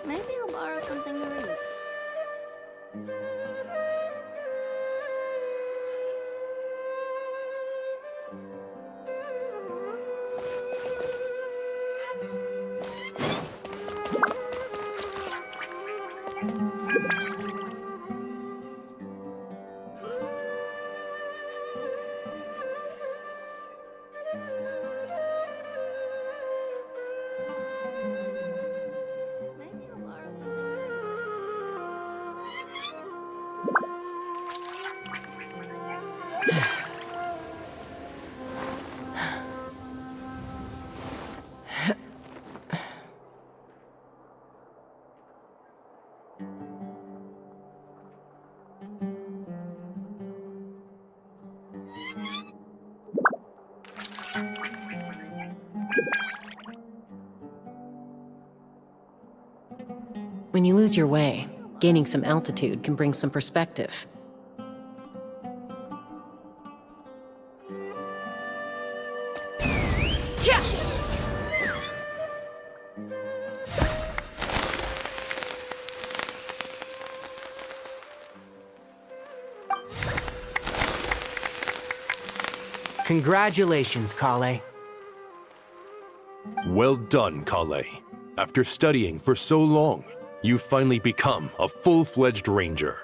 Maybe I'll borrow something to read. Maybe I'll borrow something to read. When you lose your way, gaining some altitude can bring some perspective. Congratulations, Krai. Well done, Krai. After studying for so long, you've finally become a full-fledged ranger.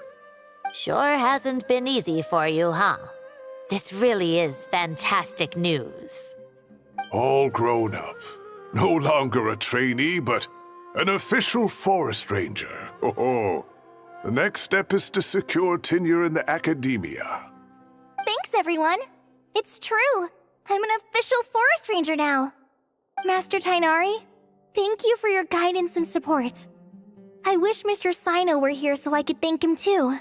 Sure hasn't been easy for you, huh? This really is fantastic news. All grown up. No longer a trainee, but an official forest ranger. Oh, the next step is to secure tenure in the academia. Thanks, everyone. It's true. I'm an official forest ranger now. Master Tainari, thank you for your guidance and support. I wish Mr. Sino were here so I could thank him too.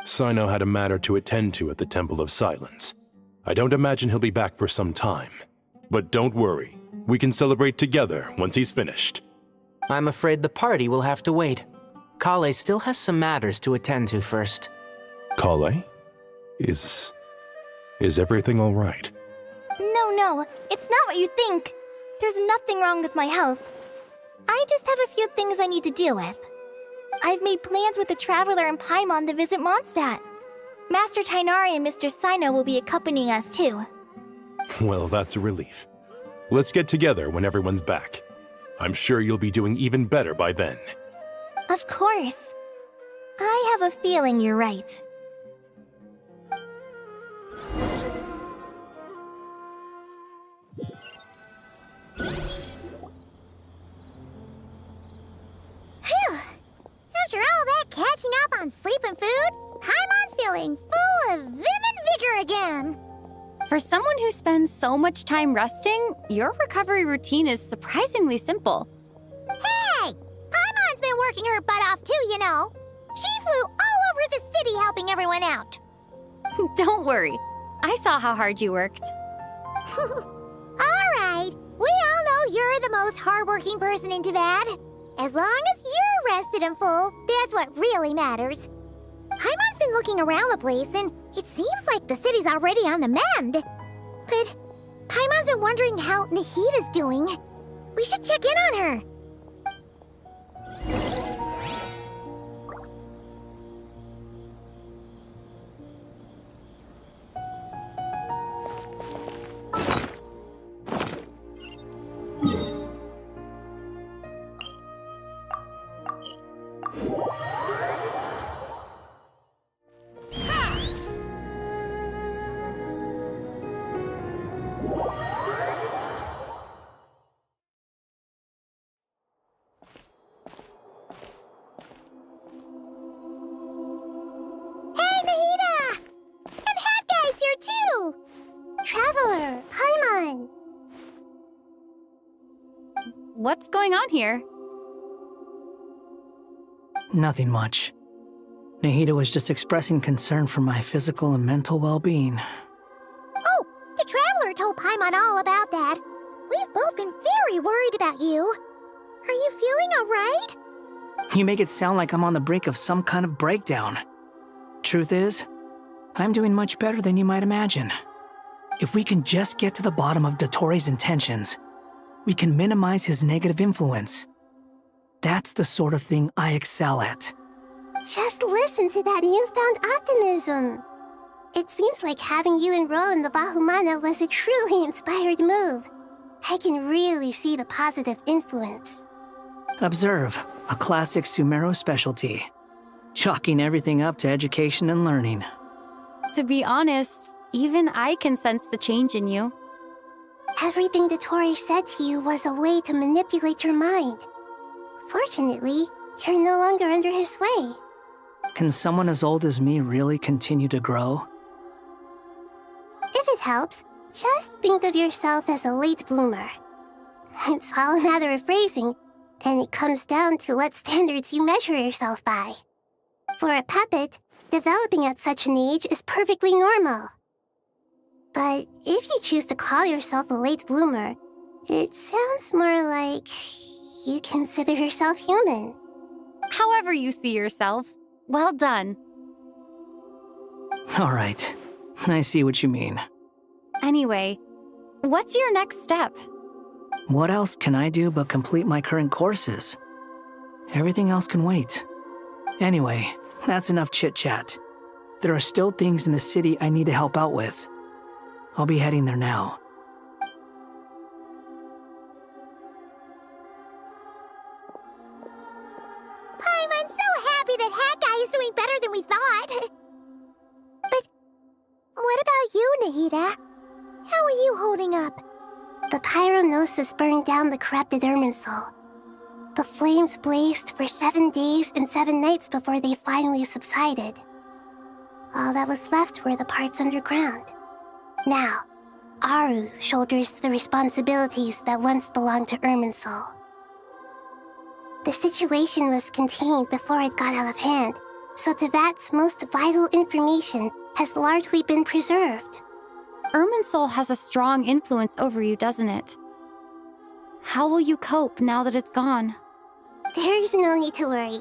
Sino had a matter to attend to at the Temple of Silence. I don't imagine he'll be back for some time. But don't worry, we can celebrate together once he's finished. I'm afraid the party will have to wait. Krai still has some matters to attend to first. Krai? Is everything all right? No, it's not what you think. There's nothing wrong with my health. I just have a few things I need to deal with. I've made plans with the Traveler and Paimon to visit Mondstadt. Master Tainari and Mr. Sino will be accompanying us too. Well, that's a relief. Let's get together when everyone's back. I'm sure you'll be doing even better by then. Of course. I have a feeling you're right. After all that catching up on sleep and food, Paimon's feeling full of vim and vigor again. For someone who spends so much time resting, your recovery routine is surprisingly simple. Hey! Paimon's been working her butt off too, you know. She flew all over the city helping everyone out. Don't worry. I saw how hard you worked. All right. We all know you're the most hardworking person in Teyvat. As long as you're rested and full, that's what really matters. Paimon's been looking around the place, and it seems like the city's already on the mend. But Paimon's been wondering how Nahita's doing. We should check in on her. Traveler, Paimon! What's going on here? Nothing much. Nahita was just expressing concern for my physical and mental well-being. Oh, the Traveler told Paimon all about that. We've both been very worried about you. Are you feeling alright? You make it sound like I'm on the brink of some kind of breakdown. Truth is, I'm doing much better than you might imagine. If we can just get to the bottom of Dotori's intentions, we can minimize his negative influence. That's the sort of thing I excel at. Just listen to that newfound optimism. It seems like having you enroll in the Vahumana was a truly inspired move. I can really see the positive influence. Observe, a classic Sumeru specialty. Chalking everything up to education and learning. To be honest, even I can sense the change in you. Everything Dottore said to you was a way to manipulate your mind. Fortunately, you're no longer under his sway. Can someone as old as me really continue to grow? If it helps, just think of yourself as a late bloomer. It's all a matter of phrasing, and it comes down to what standards you measure yourself by. For a puppet, developing at such an age is perfectly normal. But if you choose to call yourself a late bloomer, it sounds more like you consider yourself human. However you see yourself, well done. All right, I see what you mean. Anyway, what's your next step? What else can I do but complete my current courses? Everything else can wait. Anyway, that's enough chit-chat. There are still things in the city I need to help out with. I'll be heading there now. I'm so happy that Hat Guy is doing better than we thought. But what about you, Nahida? How are you holding up? The pyronosis burned down the corrupted Irminsul. The flames blazed for 7 days and 7 nights before they finally subsided. All that was left were the parts underground. Now, Aru shoulders the responsibilities that once belonged to Irminsul. The situation was contained before it got out of hand, so Tevat's most vital information has largely been preserved. Irminsul has a strong influence over you, doesn't it? How will you cope now that it's gone? There is no need to worry.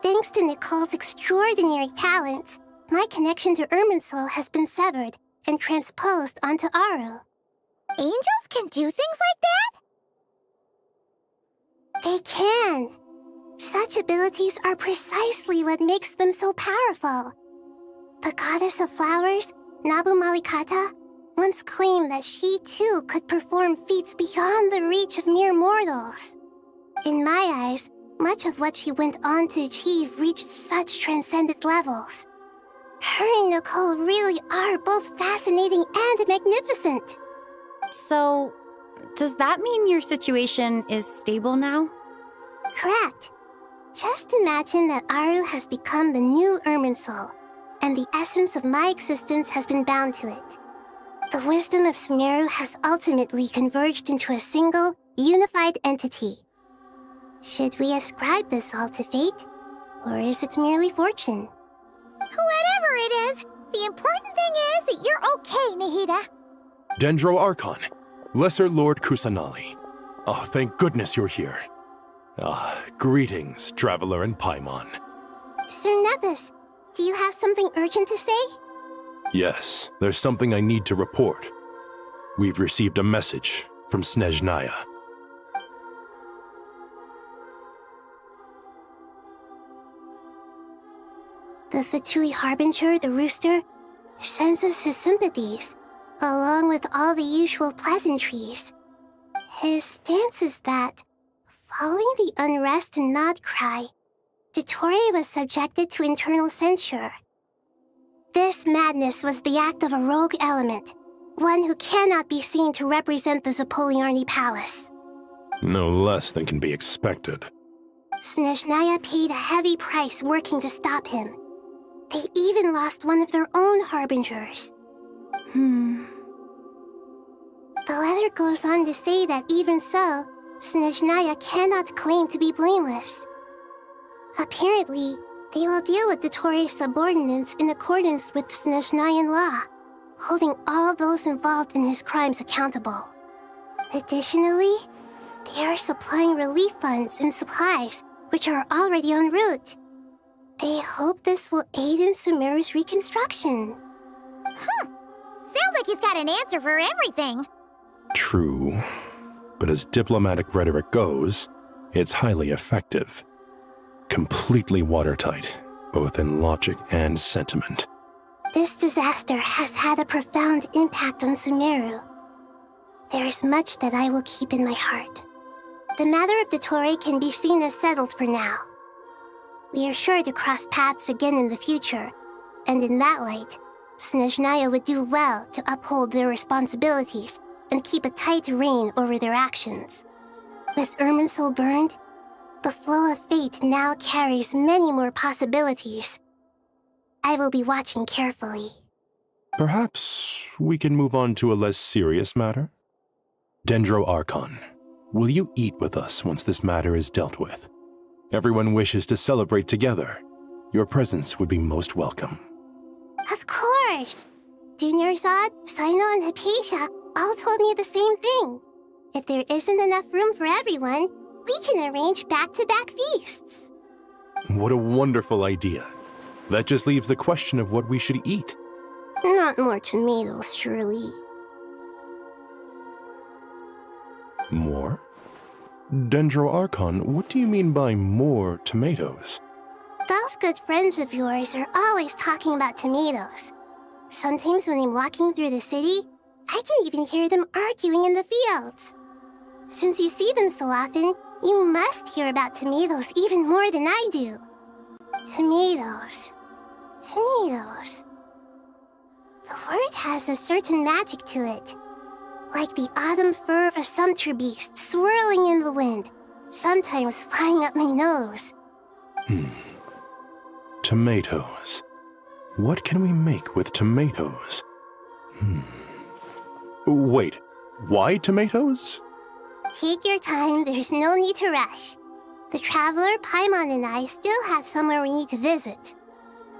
Thanks to Nicole's extraordinary talents, my connection to Irminsul has been severed and transposed onto Aru. Angels can do things like that? They can. Such abilities are precisely what makes them so powerful. The goddess of flowers, Nabu Malikata, once claimed that she too could perform feats beyond the reach of mere mortals. In my eyes, much of what she went on to achieve reached such transcendent levels. Her and Nicole really are both fascinating and magnificent. So, does that mean your situation is stable now? Correct. Just imagine that Aru has become the new Irminsul, and the essence of my existence has been bound to it. The wisdom of Sumeru has ultimately converged into a single, unified entity. Should we ascribe this all to fate, or is it merely fortune? Whatever it is, the important thing is that you're okay, Nahida. Dendro Archon, Lesser Lord Kusanali. Oh, thank goodness you're here. Greetings, Traveler and Paimon. Sir Nepis, do you have something urgent to say? Yes, there's something I need to report. We've received a message from Snezhnaya. The Fatui Harbinger, the Rooster, sends us his sympathies, along with all the usual pleasantries. His stance is that, following the unrest in Krai, Dottore was subjected to internal censure. This madness was the act of a rogue element, one who cannot be seen to represent the Zapoliarni Palace. No less than can be expected. Snezhnaya paid a heavy price working to stop him. They even lost one of their own harbingers. The letter goes on to say that even so, Snezhnaya cannot claim to be blameless. Apparently, they will deal with Dottore's subordinates in accordance with Snezhnayan law, holding all those involved in his crimes accountable. Additionally, they are supplying relief funds and supplies, which are already en route. They hope this will aid in Sumeru's reconstruction. Sounds like he's got an answer for everything. True. but as diplomatic rhetoric goes, it's highly effective. Completely watertight, both in logic and sentiment. This disaster has had a profound impact on Sumeru. There is much that I will keep in my heart. The matter of Dottore can be seen as settled for now. We are sure to cross paths again in the future, and in that light, Snezhnaya would do well to uphold their responsibilities and keep a tight rein over their actions. With Irminsul burned, the flow of fate now carries many more possibilities. I will be watching carefully. Perhaps we can move on to a less serious matter? Dendro Archon, will you eat with us once this matter is dealt with? Everyone wishes to celebrate together. Your presence would be most welcome. Of course! Junior Zod, Sino, and Hypatia all told me the same thing. If there isn't enough room for everyone, we can arrange back-to-back feasts. What a wonderful idea. That just leaves the question of what we should eat. Not more tomatoes, surely. More? Dendro Archon, what do you mean by more tomatoes? Those good friends of yours are always talking about tomatoes. Sometimes when I'm walking through the city, I can even hear them arguing in the fields. Since you see them so often, you must hear about tomatoes even more than I do. Tomatoes. Tomatoes. The word has a certain magic to it. Like the autumn fur of a sumpter beast swirling in the wind, sometimes flying up my nose. Tomatoes. What can we make with tomatoes? Wait, why tomatoes? Take your time, there's no need to rush. The Traveler, Paimon, and I still have somewhere we need to visit.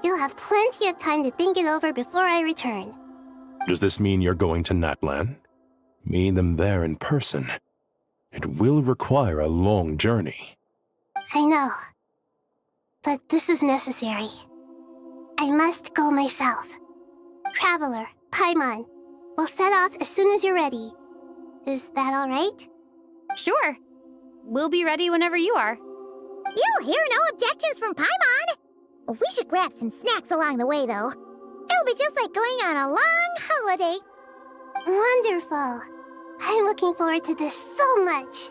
You'll have plenty of time to think it over before I return. Does this mean you're going to Natlan? Meeting them there in person. It will require a long journey. I know. But this is necessary. I must go myself. Traveler, Paimon, we'll set off as soon as you're ready. Is that all right? Sure. We'll be ready whenever you are. You'll hear no objections from Paimon. We should grab some snacks along the way, though. It'll be just like going on a long holiday. Wonderful. I'm looking forward to this so much.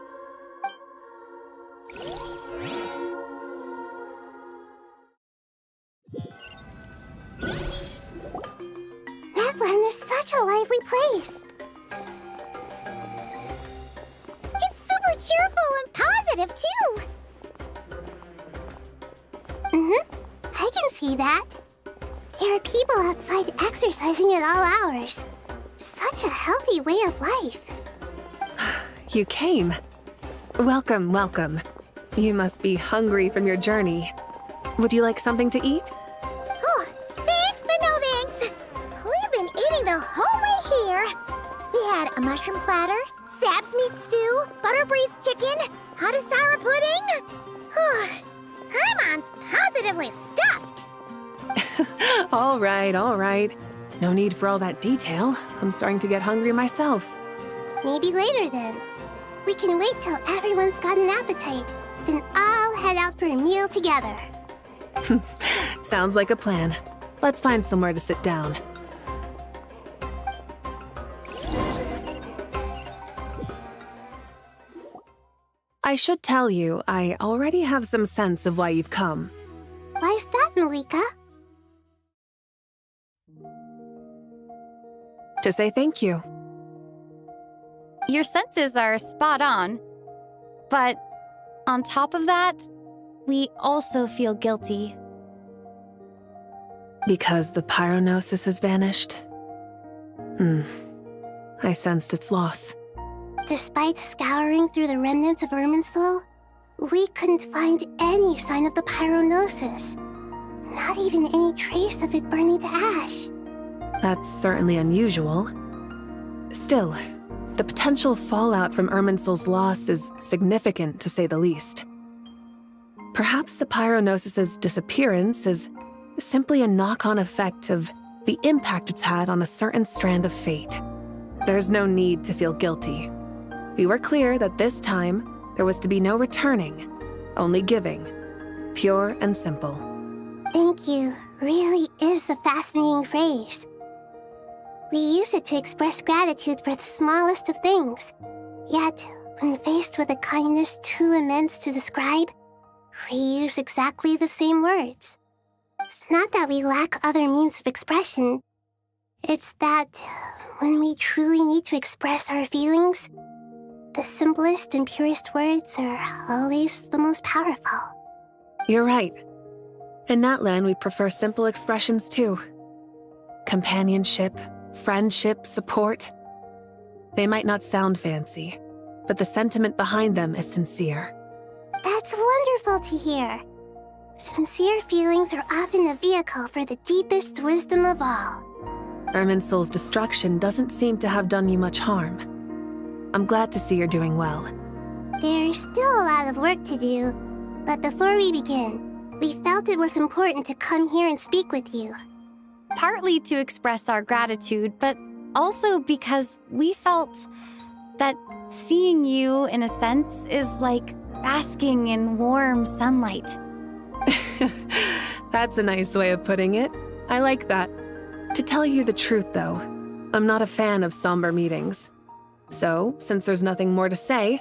Natlan is such a lively place. It's super cheerful and positive, too. I can see that. There are people outside exercising at all hours. Such a healthy way of life. You came. Welcome, welcome. You must be hungry from your journey. Would you like something to eat? Oh, thanks, but no thanks. We've been eating the whole way here. We had a mushroom platter, Sab's meat stew, butter braised chicken, hot asara pudding. Paimon's positively stuffed. All right, all right. No need for all that detail. I'm starting to get hungry myself. Maybe later then. We can wait till everyone's got an appetite, then I'll head out for a meal together. Sounds like a plan. Let's find somewhere to sit down. I should tell you, I already have some sense of why you've come. Why's that, Malika? To say thank you. Your senses are spot on. But on top of that, we also feel guilty. Because the pyronosis has vanished? I sensed its loss. Despite scouring through the remnants of Irminsul, we couldn't find any sign of the pyronosis. Not even any trace of it burning to ash. That's certainly unusual. Still, the potential fallout from Irminsul's loss is significant, to say the least. Perhaps the pyronosis's disappearance is simply a knock-on effect of the impact it's had on a certain strand of fate. There's no need to feel guilty. We were clear that this time, there was to be no returning, only giving. Pure and simple. Thank you really is a fascinating phrase. We use it to express gratitude for the smallest of things. Yet, when faced with a kindness too immense to describe, we use exactly the same words. It's not that we lack other means of expression. It's that when we truly need to express our feelings, the simplest and purest words are always the most powerful. You're right. In Natlan, we prefer simple expressions too. Companionship, friendship, support. They might not sound fancy, but the sentiment behind them is sincere. That's wonderful to hear. Sincere feelings are often a vehicle for the deepest wisdom of all. Irminsul's destruction doesn't seem to have done you much harm. I'm glad to see you're doing well. There's still a lot of work to do, but before we begin, we felt it was important to come here and speak with you. Partly to express our gratitude, but also because we felt that seeing you, in a sense, is like basking in warm sunlight. That's a nice way of putting it. I like that. To tell you the truth, though, I'm not a fan of somber meetings. So, since there's nothing more to say,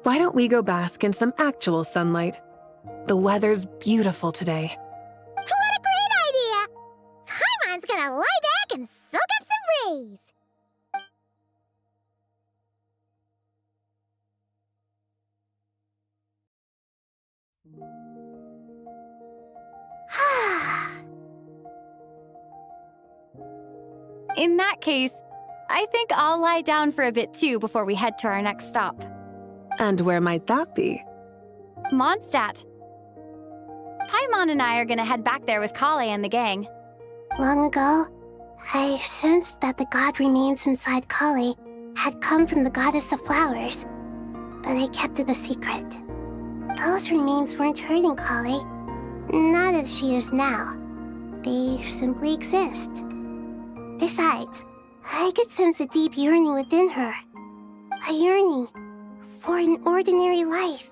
why don't we go bask in some actual sunlight? The weather's beautiful today. What a great idea! Paimon's gonna lie back and soak up some rays. In that case, I think I'll lie down for a bit too before we head to our next stop. And where might that be? Mondstadt. Paimon and I are gonna head back there with Kale and the gang. Long ago, I sensed that the god remains inside Kali had come from the goddess of flowers, but I kept it a secret. Those remains weren't hurting Kali, not as she is now. They simply exist. Besides, I could sense a deep yearning within her. A yearning for an ordinary life.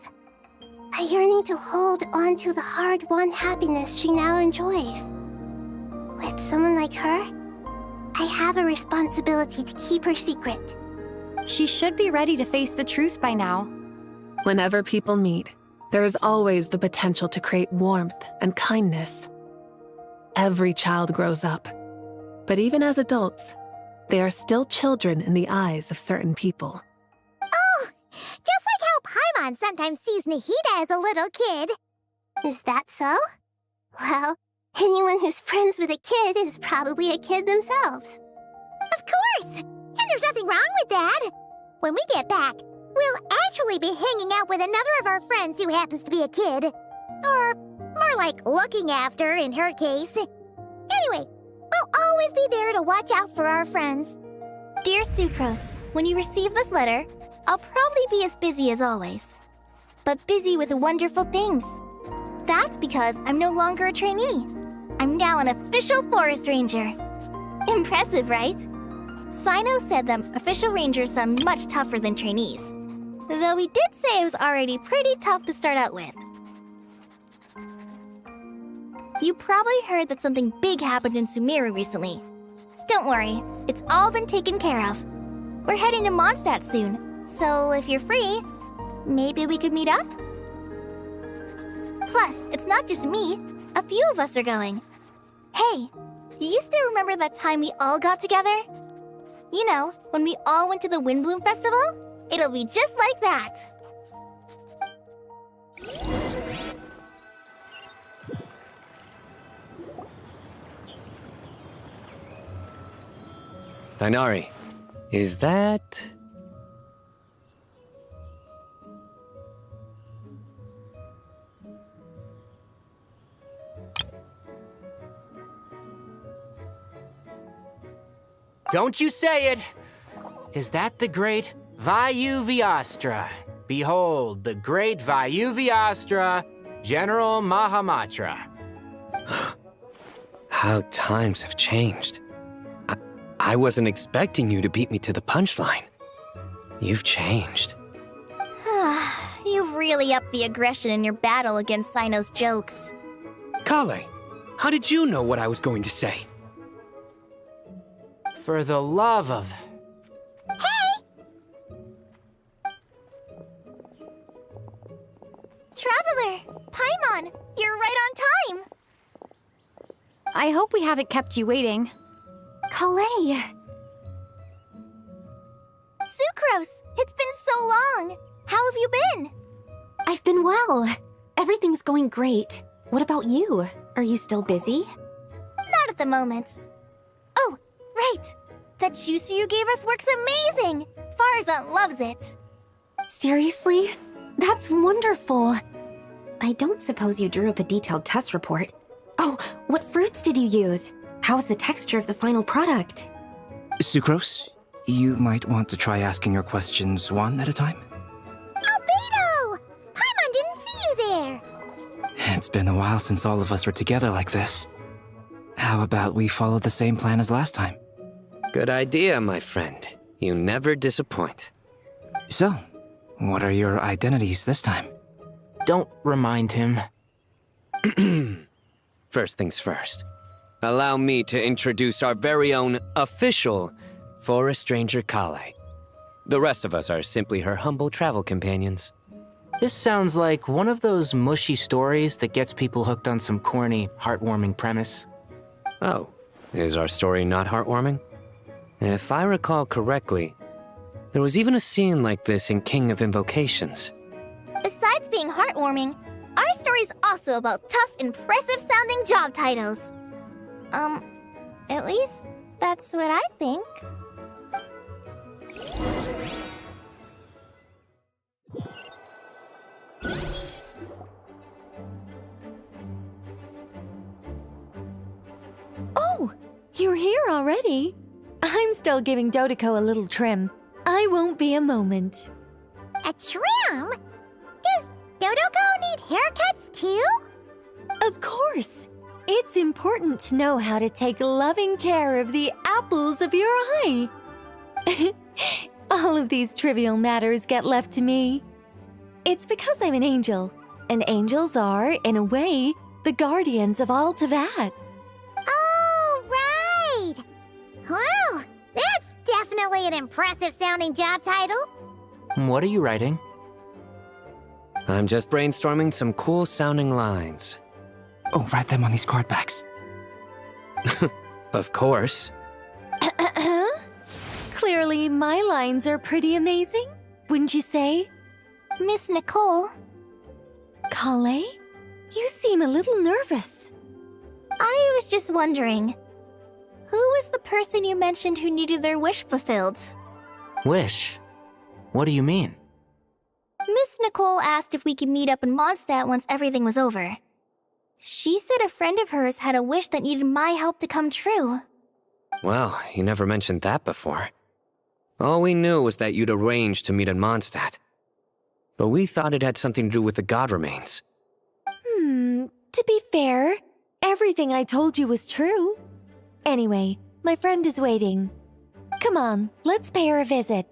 A yearning to hold on to the hard-won happiness she now enjoys. With someone like her, I have a responsibility to keep her secret. She should be ready to face the truth by now. Whenever people meet, there is always the potential to create warmth and kindness. Every child grows up, but even as adults, they are still children in the eyes of certain people. Oh, just like how Paimon sometimes sees Nahida as a little kid. Is that so? Well, anyone who's friends with a kid is probably a kid themselves. Of course! And there's nothing wrong with that. When we get back, we'll actually be hanging out with another of our friends who happens to be a kid. Or more like looking after, in her case. Anyway, we'll always be there to watch out for our friends. Dear Sucrose, when you receive this letter, I'll probably be as busy as always. But busy with wonderful things. That's because I'm no longer a trainee. I'm now an official forest ranger. Impressive, right? Sino said them official rangers sound much tougher than trainees. Though he did say it was already pretty tough to start out with. You probably heard that something big happened in Sumeru recently. Don't worry, it's all been taken care of. We're heading to Mondstadt soon, so if you're free, maybe we could meet up? Plus, it's not just me. A few of us are going. Hey, do you still remember that time we all got together? You know, when we all went to the Windbloom Festival? It'll be just like that. Dainari, is that... Don't you say it! Is that the great Vayu-Vyastra? Behold, the great Vayu-Vyastra, General Mahamatra. How times have changed. I wasn't expecting you to beat me to the punchline. You've changed. You've really upped the aggression in your battle against Sino's jokes. Kale, how did you know what I was going to say? For the love of... Traveler! Paimon! You're right on time! I hope we haven't kept you waiting. Krai! Sucrose! It's been so long! How have you been? I've been well. Everything's going great. What about you? Are you still busy? Not at the moment. Oh, right! That juicer you gave us works amazing! Farzan loves it! Seriously? That's wonderful. I don't suppose you drew up a detailed test report. Oh, what fruits did you use? How's the texture of the final product? Sucrose, you might want to try asking your questions one at a time. Albedo! Paimon didn't see you there! It's been a while since all of us were together like this. How about we follow the same plan as last time? Good idea, my friend. You never disappoint. So, what are your identities this time? Don't remind him. First things first. Allow me to introduce our very own official Forest Ranger Kale. The rest of us are simply her humble travel companions. This sounds like one of those mushy stories that gets people hooked on some corny, heartwarming premise. Oh, is our story not heartwarming? If I recall correctly, there was even a scene like this in King of Invocations. Besides being heartwarming, our story's also about tough, impressive-sounding job titles. At least that's what I think. Oh, you're here already? I'm still giving Dodeko a little trim. I won't be a moment. A trim? Does Dodoko need haircuts too? Of course. It's important to know how to take loving care of the apples of your eye. All of these trivial matters get left to me. It's because I'm an angel, and angels are, in a way, the guardians of all Teyvat. Oh, right! Well, that's definitely an impressive-sounding job title. What are you writing? I'm just brainstorming some cool-sounding lines. Oh, write them on these card backs. Of course. Clearly, my lines are pretty amazing, wouldn't you say? Miss Nicole. Kale? You seem a little nervous. I was just wondering, who was the person you mentioned who needed their wish fulfilled? Wish? What do you mean? Miss Nicole asked if we could meet up in Mondstadt once everything was over. She said a friend of hers had a wish that needed my help to come true. Well, you never mentioned that before. All we knew was that you'd arranged to meet in Mondstadt. But we thought it had something to do with the god remains. To be fair, everything I told you was true. Anyway, my friend is waiting. Come on, let's pay her a visit.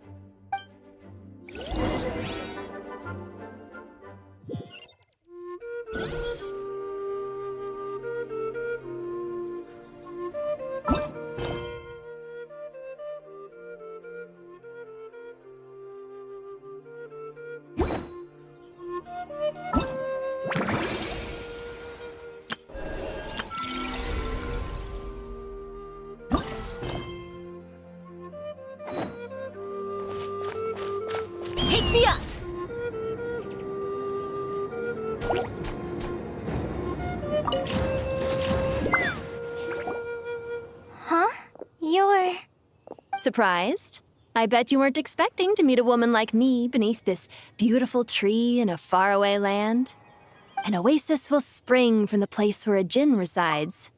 Take me up! Huh? You're... Surprised? I bet you weren't expecting to meet a woman like me beneath this beautiful tree in a faraway land. An oasis will spring from the place where a djinn resides.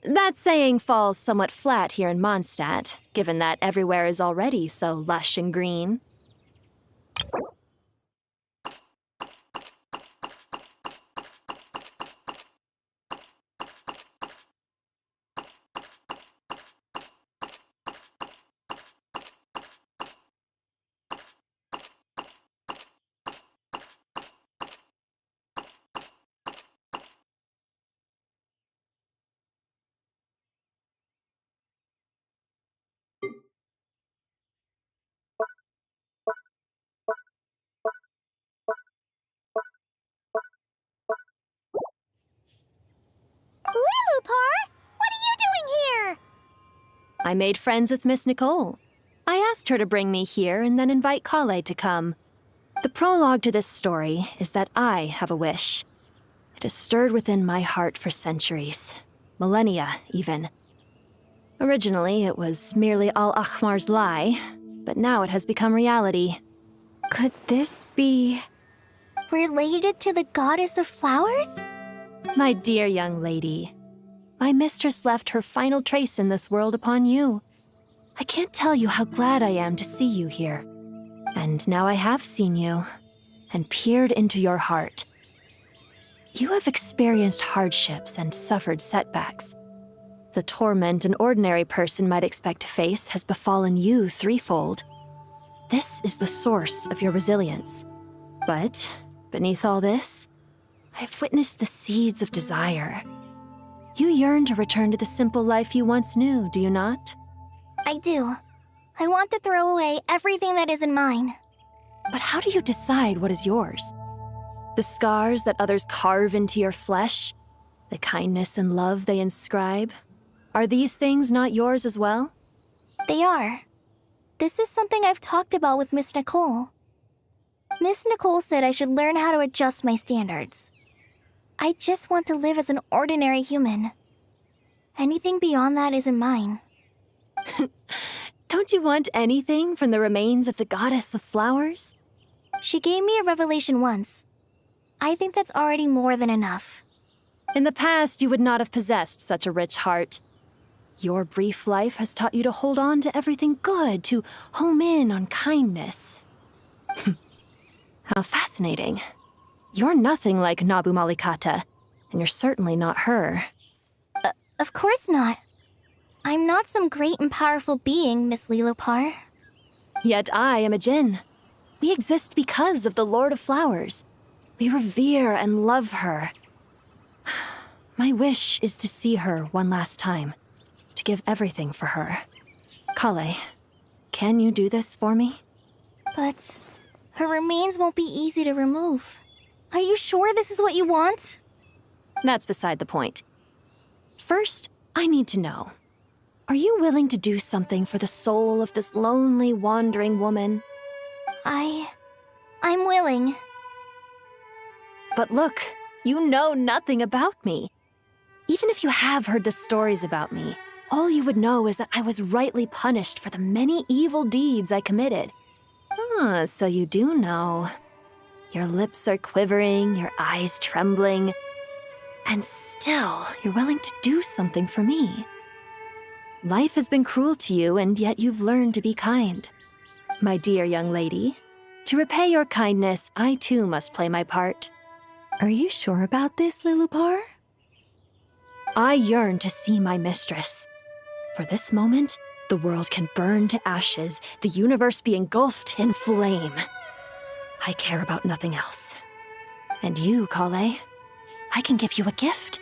That saying falls somewhat flat here in Mondstadt, given that everywhere is already so lush and green. I made friends with Miss Nicole. I asked her to bring me here and then invite Kale to come. The prologue to this story is that I have a wish. It has stirred within my heart for centuries. Millennia, even. Originally, it was merely Al-Ahmar's lie, but now it has become reality. Could this be related to the goddess of flowers? My dear young lady, my mistress left her final trace in this world upon you. I can't tell you how glad I am to see you here. And now I have seen you, and peered into your heart. You have experienced hardships and suffered setbacks. The torment an ordinary person might expect to face has befallen you threefold. This is the source of your resilience. But, beneath all this, I've witnessed the seeds of desire. You yearn to return to the simple life you once knew, do you not? I do. I want to throw away everything that isn't mine. But how do you decide what is yours? The scars that others carve into your flesh? The kindness and love they inscribe? Are these things not yours as well? They are. This is something I've talked about with Miss Nicole. Miss Nicole said I should learn how to adjust my standards. I just want to live as an ordinary human. Anything beyond that isn't mine. Don't you want anything from the remains of the goddess of flowers? She gave me a revelation once. I think that's already more than enough. In the past, you would not have possessed such a rich heart. Your brief life has taught you to hold on to everything good, to home in on kindness. How fascinating. You're nothing like Nabu Malikata, and you're certainly not her. Of course not. I'm not some great and powerful being, Miss Lilopar. Yet I am a Djinn. We exist because of the Lord of Flowers. We revere and love her. My wish is to see her one last time, to give everything for her. Kale, can you do this for me? But her remains won't be easy to remove. Are you sure this is what you want? That's beside the point. First, I need to know. Are you willing to do something for the soul of this lonely, wandering woman? I'm willing. But look, you know nothing about me. Even if you have heard the stories about me, all you would know is that I was rightly punished for the many evil deeds I committed. Ah, so you do know. Your lips are quivering, your eyes trembling, and still you're willing to do something for me. Life has been cruel to you, and yet you've learned to be kind. My dear young lady, to repay your kindness, I too must play my part. Are you sure about this, Lilopar? I yearn to see my mistress. For this moment, the world can burn to ashes, the universe be engulfed in flame. I care about nothing else. And you, Kale, I can give you a gift.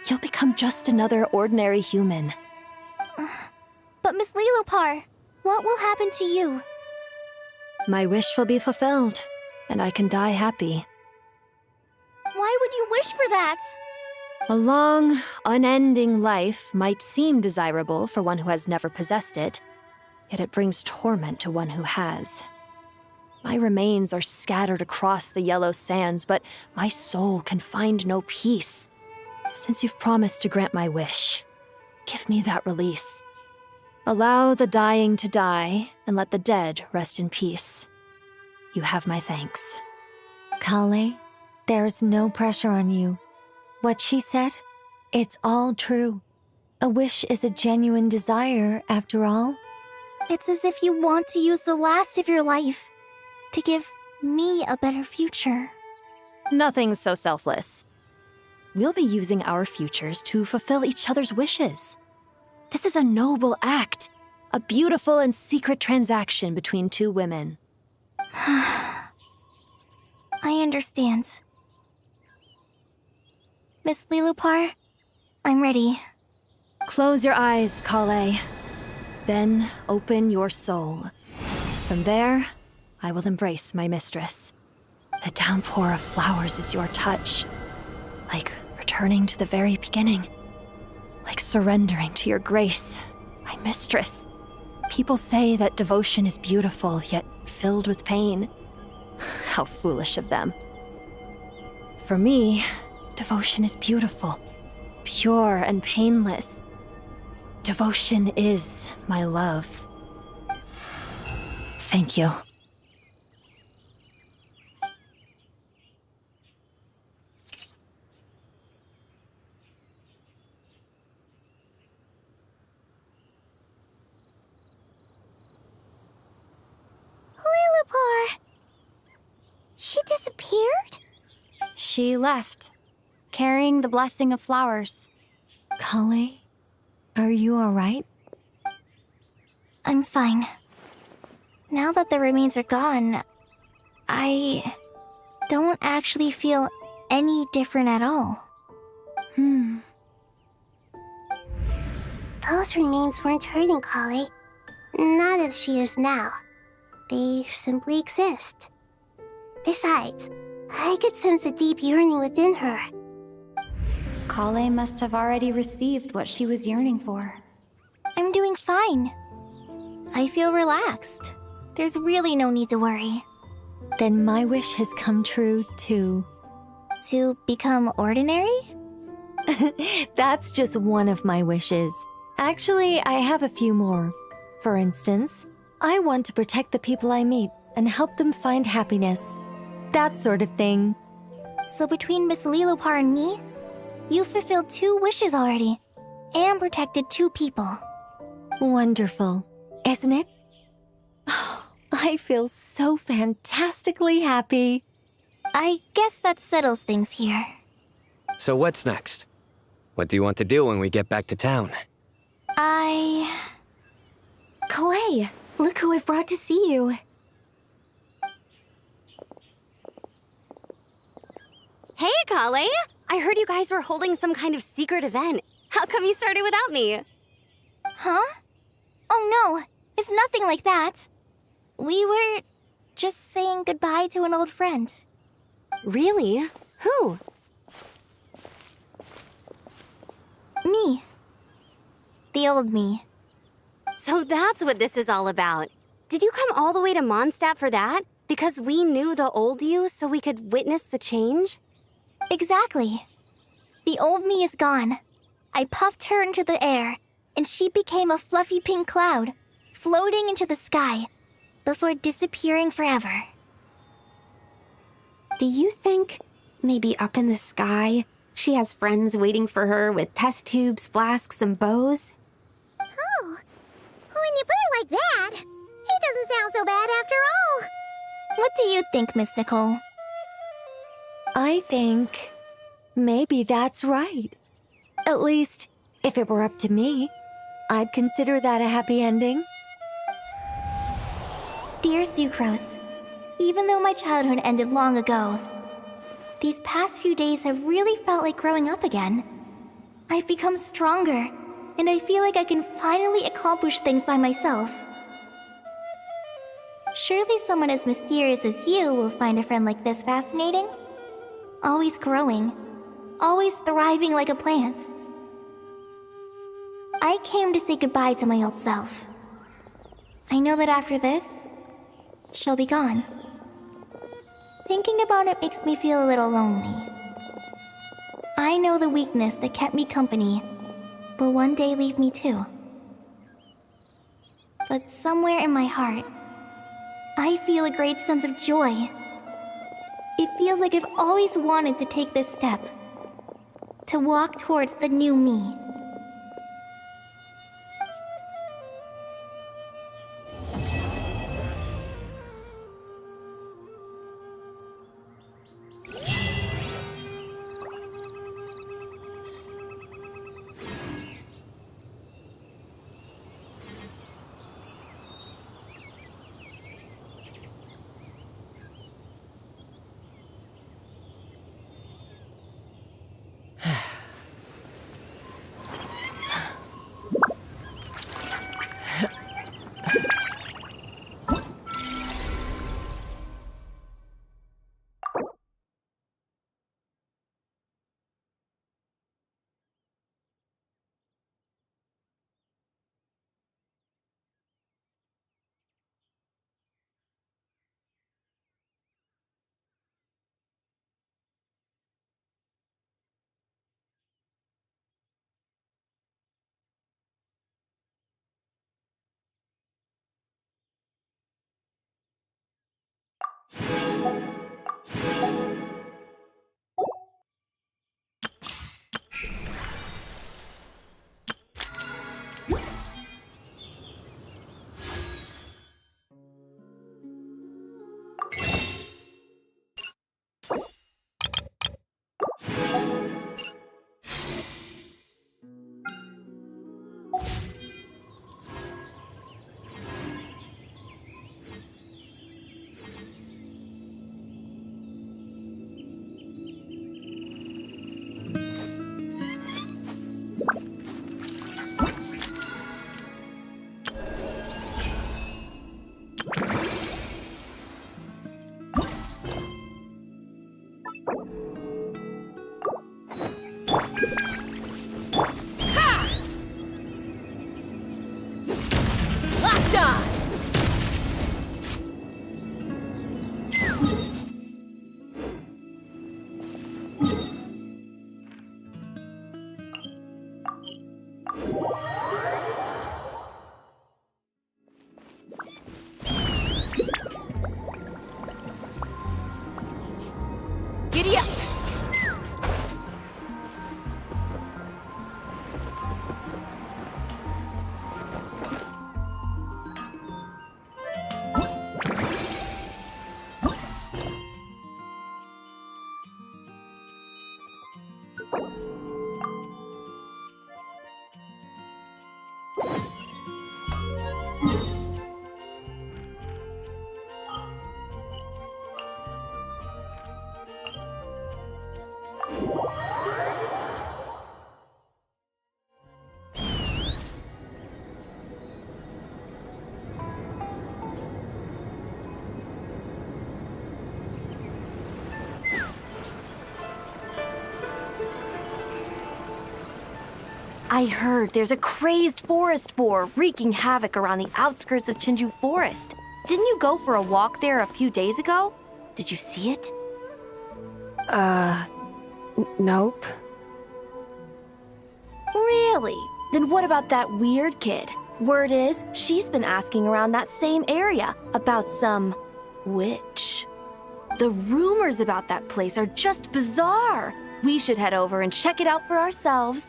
You'll become just another ordinary human. But Miss Lilopar, what will happen to you? My wish will be fulfilled, and I can die happy. Why would you wish for that? A long, unending life might seem desirable for one who has never possessed it, yet it brings torment to one who has. My remains are scattered across the yellow sands, but my soul can find no peace. Since you've promised to grant my wish, give me that release. Allow the dying to die, and let the dead rest in peace. You have my thanks. Kale, there's no pressure on you. What she said, it's all true. A wish is a genuine desire, after all. It's as if you want to use the last of your life to give me a better future. Nothing's so selfless. We'll be using our futures to fulfill each other's wishes. This is a noble act, a beautiful and secret transaction between two women. I understand. Miss Lilopar, I'm ready. Close your eyes, Kale. Then open your soul. From there, I will embrace my mistress. The downpour of flowers is your touch. Like returning to the very beginning. Like surrendering to your grace. my mistress. People say that devotion is beautiful, yet filled with pain. How foolish of them. For me, devotion is beautiful, pure and painless. Devotion is my love. Thank you. Lillipore! She disappeared? She left, carrying the blessing of flowers. Kale, are you alright? I'm fine. Now that the remains are gone, I don't actually feel any different at all. Those remains weren't hurting Kale. Not as she is now. They simply exist. Besides, I could sense a deep yearning within her. Kale must have already received what she was yearning for. I'm doing fine. I feel relaxed. There's really no need to worry. Then my wish has come true, too. To become ordinary? That's just one of my wishes. Actually, I have a few more. For instance, I want to protect the people I meet and help them find happiness. That sort of thing. So between Miss Lillipore and me, you fulfilled 2 wishes already, and protected 2 people. Wonderful, isn't it? I feel so fantastically happy. I guess that settles things here. So what's next? What do you want to do when we get back to town? Clay, look who I've brought to see you. Hey, Kale! I heard you guys were holding some kind of secret event. How come you started without me? Huh? Oh no, it's nothing like that. We were just saying goodbye to an old friend. Really? Who? Me. The old me. So that's what this is all about. Did you come all the way to Mondstadt for that? Because we knew the old you so we could witness the change? Exactly. The old me is gone. I puffed her into the air, and she became a fluffy pink cloud, floating into the sky, before disappearing forever. Do you think, maybe up in the sky, she has friends waiting for her with test tubes, flasks, and bows? Oh, when you put it like that, it doesn't sound so bad after all. What do you think, Miss Nicole? I think maybe that's right. At least, if it were up to me, I'd consider that a happy ending. Dear Sucrose, even though my childhood ended long ago, these past few days have really felt like growing up again. I've become stronger, and I feel like I can finally accomplish things by myself. Surely someone as mysterious as you will find a friend like this fascinating? Always growing, always thriving like a plant. I came to say goodbye to my old self. I know that after this, she'll be gone. Thinking about it makes me feel a little lonely. I know the weakness that kept me company will one day leave me too. But somewhere in my heart, I feel a great sense of joy. It feels like I've always wanted to take this step, to walk towards the new me. Locked on! Giddy up! I heard there's a crazed forest boar wreaking havoc around the outskirts of Chinju Forest. Didn't you go for a walk there a few days ago? Did you see it? Nope. Really? Then what about that weird kid? Word is, she's been asking around that same area about some witch. The rumors about that place are just bizarre. We should head over and check it out for ourselves.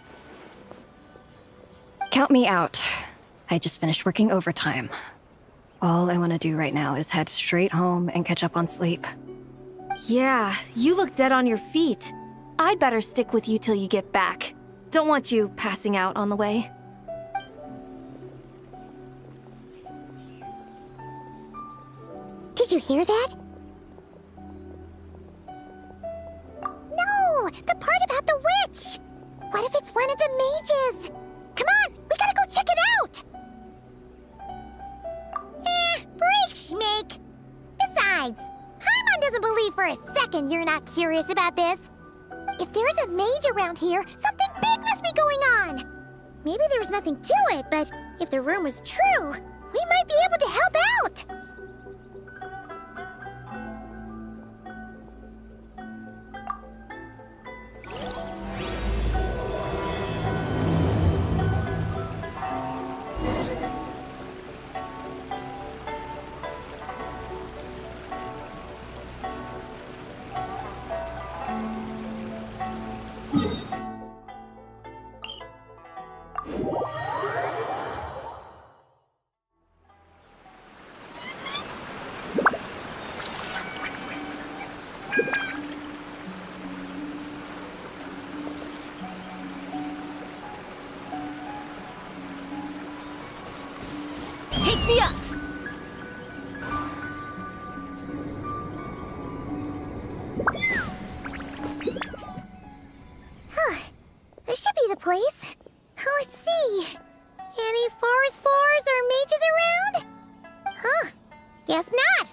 Count me out. I just finished working overtime. All I want to do right now is head straight home and catch up on sleep. Yeah, you look dead on your feet. I'd better stick with you till you get back. Don't want you passing out on the way. Did you hear that? No! The part about the witch! What if it's one of the mages? Come on! We gotta go check it out! Break, Schmake! Besides, Paimon doesn't believe for a second you're not curious about this. If there's a mage around here, something big must be going on! Maybe there's nothing to it, but if the rumor's true, we might be able to help out! Take me up! This should be the place. Let's see. Any forest boars or mages around? Huh. Guess not.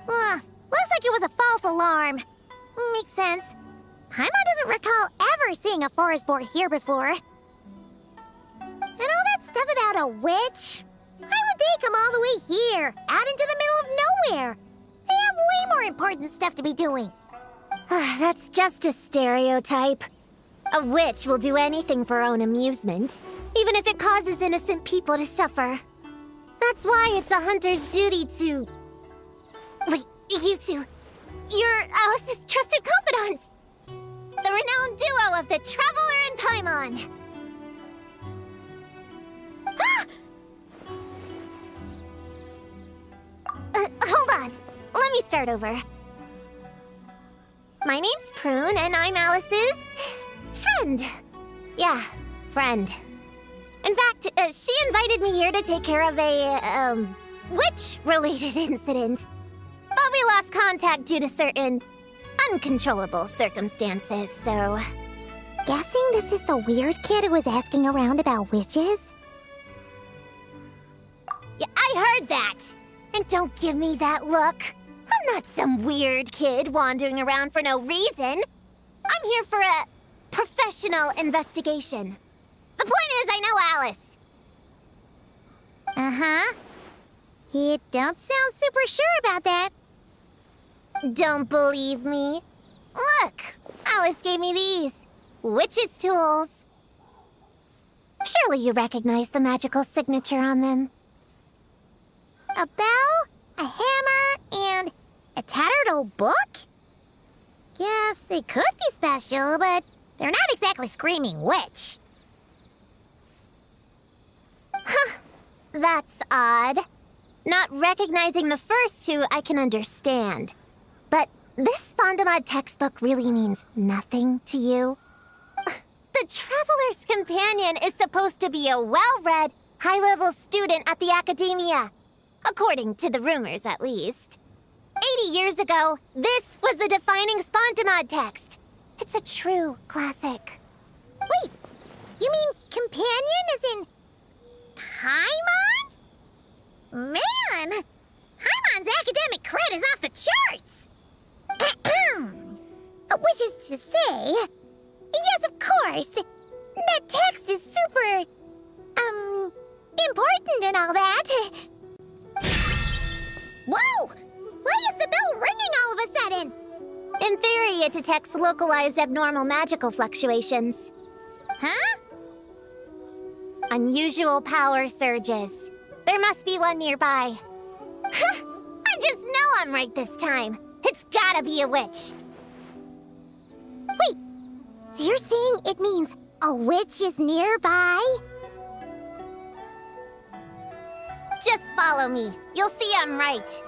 Looks like it was a false alarm. Makes sense. Paimon doesn't recall ever seeing a forest boar here before. And all that stuff about a witch? Why would they come all the way here, out into the middle of nowhere? They have way more important stuff to be doing. That's just a stereotype. A witch will do anything for her own amusement, even if it causes innocent people to suffer. That's why it's a hunter's duty to... Wait, you two. You're Alice's trusted confidants. The renowned duo of the Traveler and Paimon. Hold on. Let me start over. My name's Prune, and I'm Alice's... friend. Yeah, friend. In fact, she invited me here to take care of a, witch-related incident. But we lost contact due to certain uncontrollable circumstances, so... Guessing this is the weird kid who was asking around about witches? Yeah, I heard that! And don't give me that look. I'm not some weird kid wandering around for no reason. I'm here for a professional investigation. The point is, I know Alice. Uh-huh. You don't sound super sure about that. Don't believe me? Look, Alice gave me these. Witch's tools. Surely you recognize the magical signature on them. A bell, a hammer, and a tattered old book? Guess they could be special, but they're not exactly screaming witch. Huh. That's odd. Not recognizing the first two I can understand. But this Spondamod textbook really means nothing to you? The Traveler's Companion is supposed to be a well-read, high-level student at the Academia. According to the rumors, at least. 80 years ago, this was the defining Spondamod text. It's a true classic. Wait, you mean companion as in Paimon? Man, Paimon's academic cred is off the charts! Which is to say, yes, of course, that text is super, important and all that. Whoa! Why is the bell ringing all of a sudden? In theory, it detects localized abnormal magical fluctuations. Huh? Unusual power surges. There must be one nearby. I just know I'm right this time. It's gotta be a witch. Wait, so you're saying it means a witch is nearby? Just follow me. You'll see I'm right.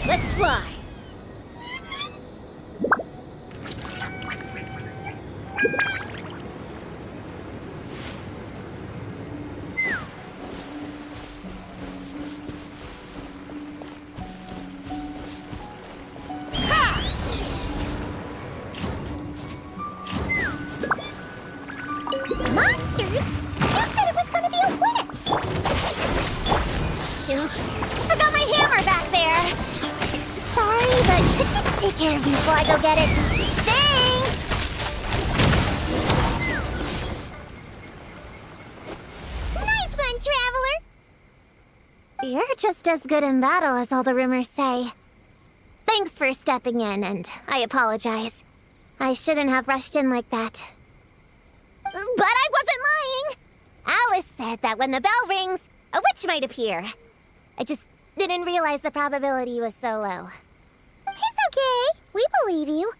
Let's fly. Monster? You said it was gonna be a witch! Shoot. I got my hammer back there. Sorry, but could you take care of these while I go get it? Thanks! Nice one, Traveler! You're just as good in battle as all the rumors say. Thanks for stepping in, and I apologize. I shouldn't have rushed in like that. But I wasn't lying! Alice said that when the bell rings, a witch might appear. I just didn't realize the probability was so low. It's okay. We believe you.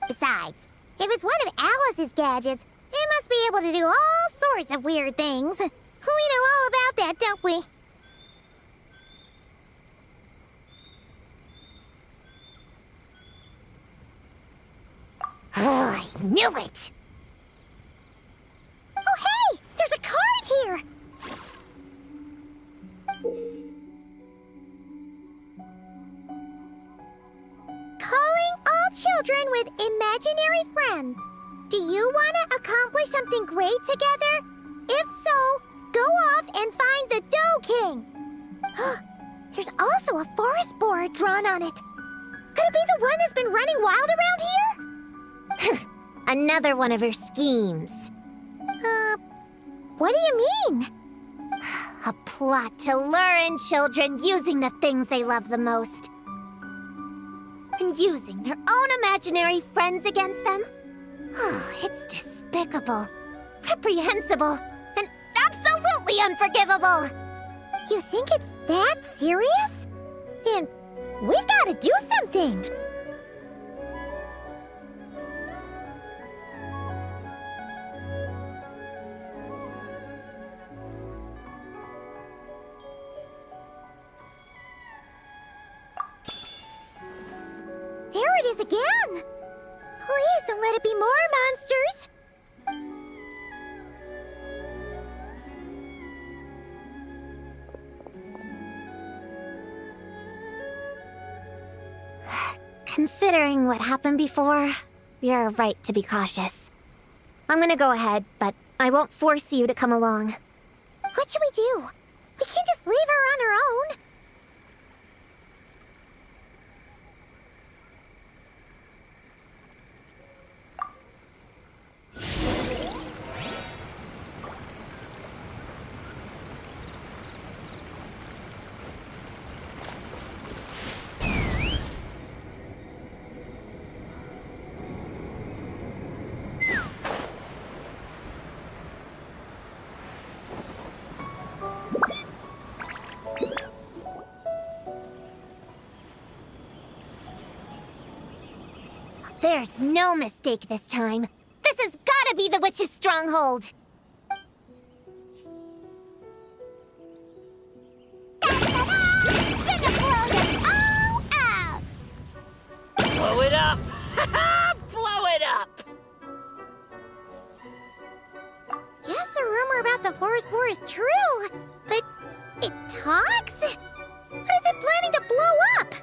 Besides, if it's one of Alice's gadgets, it must be able to do all sorts of weird things. We know all about that, don't we? Oh, I knew it! Oh, hey! There's a card here! Calling all children with imaginary friends. Do you want to accomplish something great together? If so, go off and find the Dough King. There's also a forest board drawn on it. Could it be the one that's been running wild around here? Another one of her schemes. What do you mean? A plot to lure in children using the things they love the most. And using their own imaginary friends against them? Oh, it's despicable, reprehensible, and absolutely unforgivable! You think it's that serious? Then we've got to do something! There it is again! Please don't let it be more monsters! Considering what happened before, you're right to be cautious. I'm gonna go ahead, but I won't force you to come along. What should we do? We can't just leave her on her own. There's no mistake this time. This has gotta be the witch's stronghold. Blow it up! Blow it up! Guess the rumor about the forest boar is true, but it talks? What is it planning to blow up?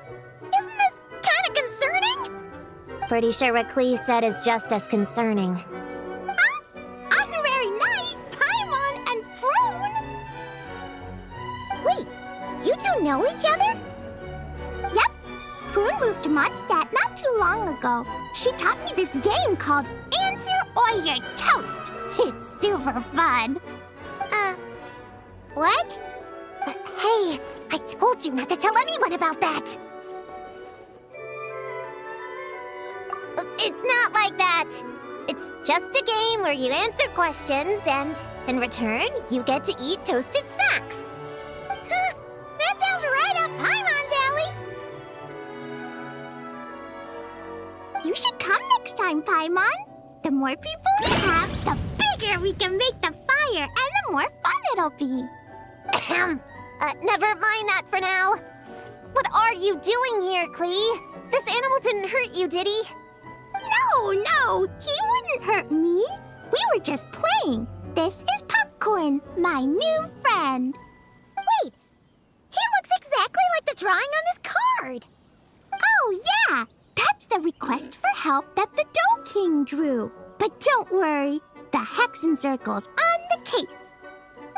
Isn't this kind of concerning? Pretty sure what Klee said is just as concerning. Honorary Knight, Paimon, and Prune! Wait, you two know each other? Yep. Prune moved to Mondstadt not too long ago. She taught me this game called Answer or You're Toast. It's super fun. What? Hey, I told you not to tell anyone about that. It's not like that. It's just a game where you answer questions and, in return, you get to eat toasted snacks. Huh, that sounds right up Paimon's alley. You should come next time, Paimon. The more people we have, the bigger we can make the fire, and the more fun it'll be. Never mind that for now. What are you doing here, Klee? This animal didn't hurt you, did he? No, he wouldn't hurt me. We were just playing. This is Popcorn, my new friend. Wait, he looks exactly like the drawing on this card. Oh, yeah. That's the request for help that the Dough King drew. But don't worry, the Hexen Circle's on the case.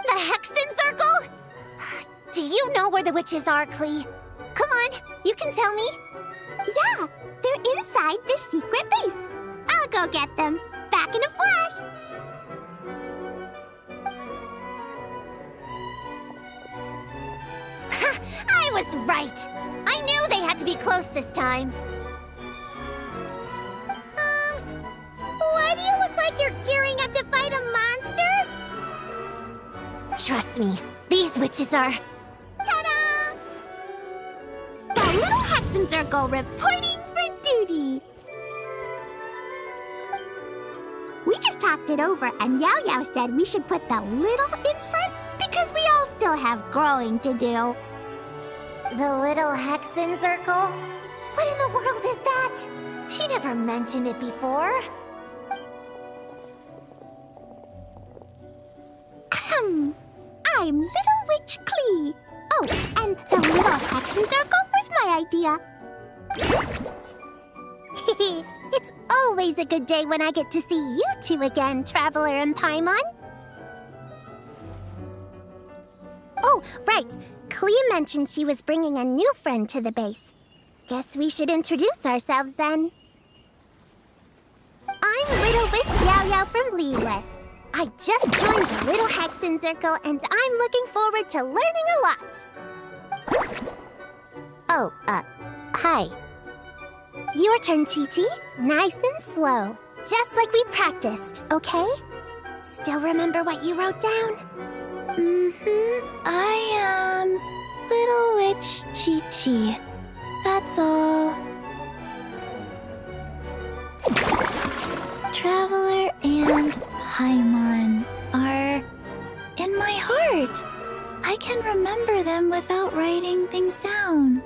The Hexen Circle? Do you know where the witches are, Klee? Come on, you can tell me. Yeah, they're inside the secret base. I'll go get them. Back in a flash. I was right. I knew they had to be close this time. Why do you look like you're gearing up to fight a monster? Trust me, these witches are... Ta-da! The little Hexen Circle reporting for duty. We just talked it over, and Yao Yao said we should put the little in front because we all still have growing to do. The little Hexen Circle? What in the world is that? She never mentioned it before. I'm Little Witch Klee. Oh, and the little Hexen Circle was my idea. It's always a good day when I get to see you two again, Traveler and Paimon. Oh, right. Klee mentioned she was bringing a new friend to the base. Guess we should introduce ourselves then. I'm Little Witch Yao Yao from Liyue. I just joined the Little Hexen Circle, and I'm looking forward to learning a lot. Oh, hi. Your turn, Chi-Chi. Nice and slow. Just like we practiced, okay? Still remember what you wrote down? I am Little Witch Chi-Chi. That's all. Traveler and Paimon are in my heart. I can remember them without writing things down.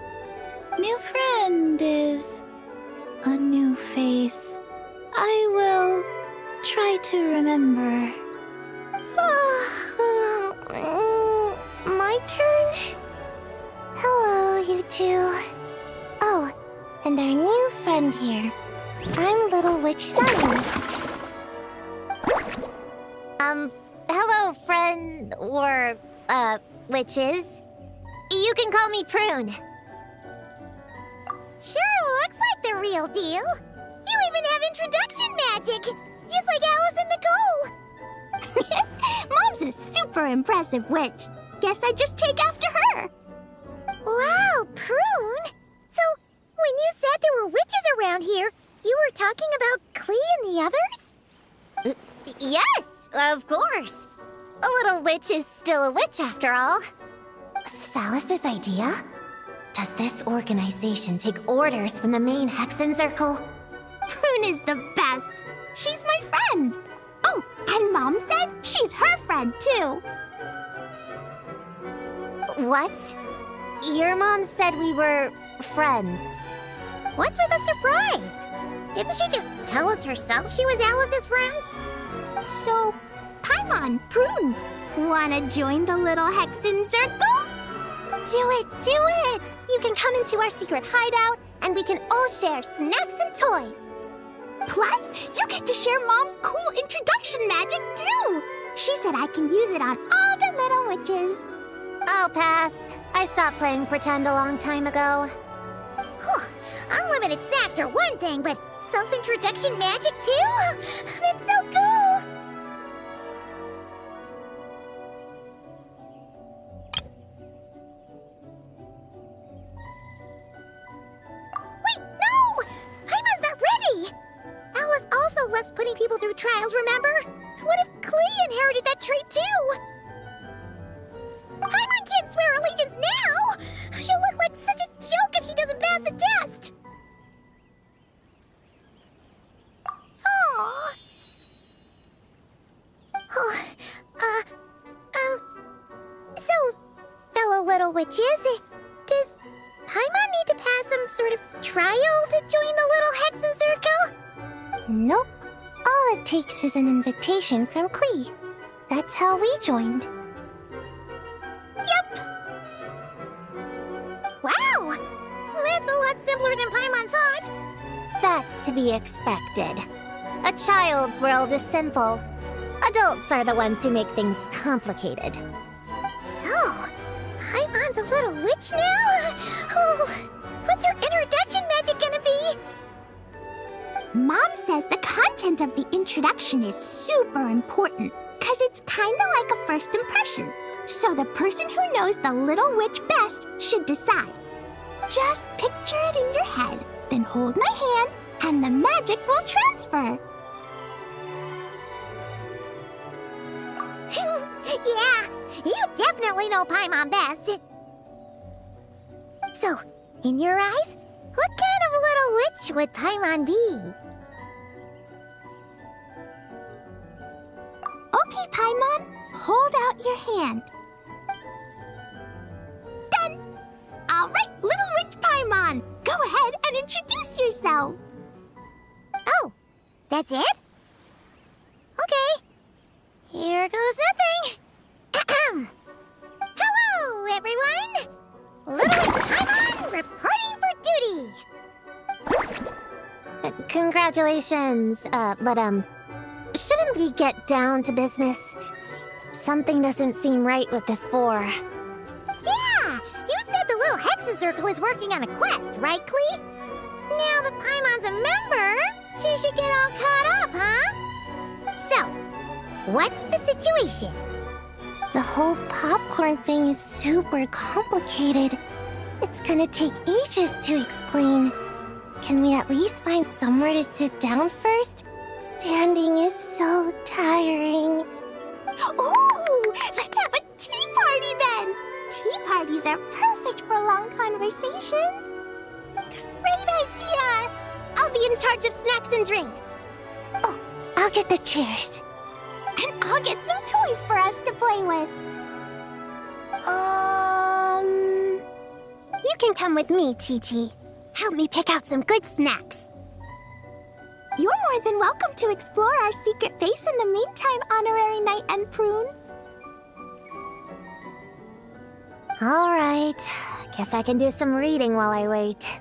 New friend is a new face. I will try to remember. My turn? Hello, you two. Oh, and our new friend here. I'm Little Witch Sunny. Hello, friend, or, witches. You can call me Prune. Sure looks like the real deal. You even have introduction magic, just like Alice and Nicole. Mom's a super impressive witch. Guess I just take after her. Wow, Prune! So, when you said there were witches around here, you were talking about Klee and the others? Yes, of course. A little witch is still a witch after all. Was this Alice's idea? Does this organization take orders from the main Hexen Circle? Prune is the best. She's my friend. Oh, and Mom said she's her friend too. What? Your mom said we were friends. What's with the surprise? Didn't she just tell us herself she was Alice's friend? So, Paimon, Prune, wanna join the little Hexen Circle? Do it, do it! You can come into our secret hideout, and we can all share snacks and toys. Plus, you get to share Mom's cool introduction magic too. She said I can use it on all the little witches. I'll pass. I stopped playing pretend a long time ago. Whew. Unlimited snacks are one thing, but self-introduction magic too? That's so cool! Wait, no! Paimon's not ready! Alice also loves putting people through trials, remember? What if Klee inherited that trait too? Paimon can't swear allegiance now! She'll look like such a joke if she doesn't pass the test! Aww. So, fellow little witches, does Paimon need to pass some sort of trial to join the little Hexen Circle? Nope. All it takes is an invitation from Klee. That's how we joined. Yep! Wow! That's a lot simpler than Paimon thought. That's to be expected. A child's world is simple. Adults are the ones who make things complicated. So, Paimon's a little witch now? Oh, what's her introduction magic gonna be? Mom says the content of the introduction is super important, because it's kind of like a first impression. So the person who knows the little witch best should decide. Just picture it in your head, then hold my hand, and the magic will transfer. Yeah, you definitely know Paimon best. So, in your eyes, what kind of little witch would Paimon be? Okay, Paimon, hold out your hand. Done! All right, little witch Paimon, go ahead and introduce yourself. Oh, that's it? Okay. Here goes nothing. Hello, everyone! Little Witch Paimon reporting for duty! Congratulations, but shouldn't we get down to business? Something doesn't seem right with this boar. Yeah! You said the little Hexen Circle is working on a quest, right, Klee? Now that Paimon's a member, she should get all caught up, huh? So, what's the situation? The whole popcorn thing is super complicated. It's gonna take ages to explain. Can we at least find somewhere to sit down first? Standing is so tiring. Ooh, let's have a tea party then! Tea parties are perfect for long conversations. Great idea! I'll be in charge of snacks and drinks. Oh, I'll get the chairs. And I'll get some toys for us to play with. You can come with me, Chi-Chi. Help me pick out some good snacks. You're more than welcome to explore our secret base in the meantime, Honorary Knight and Prune. All right. Guess I can do some reading while I wait.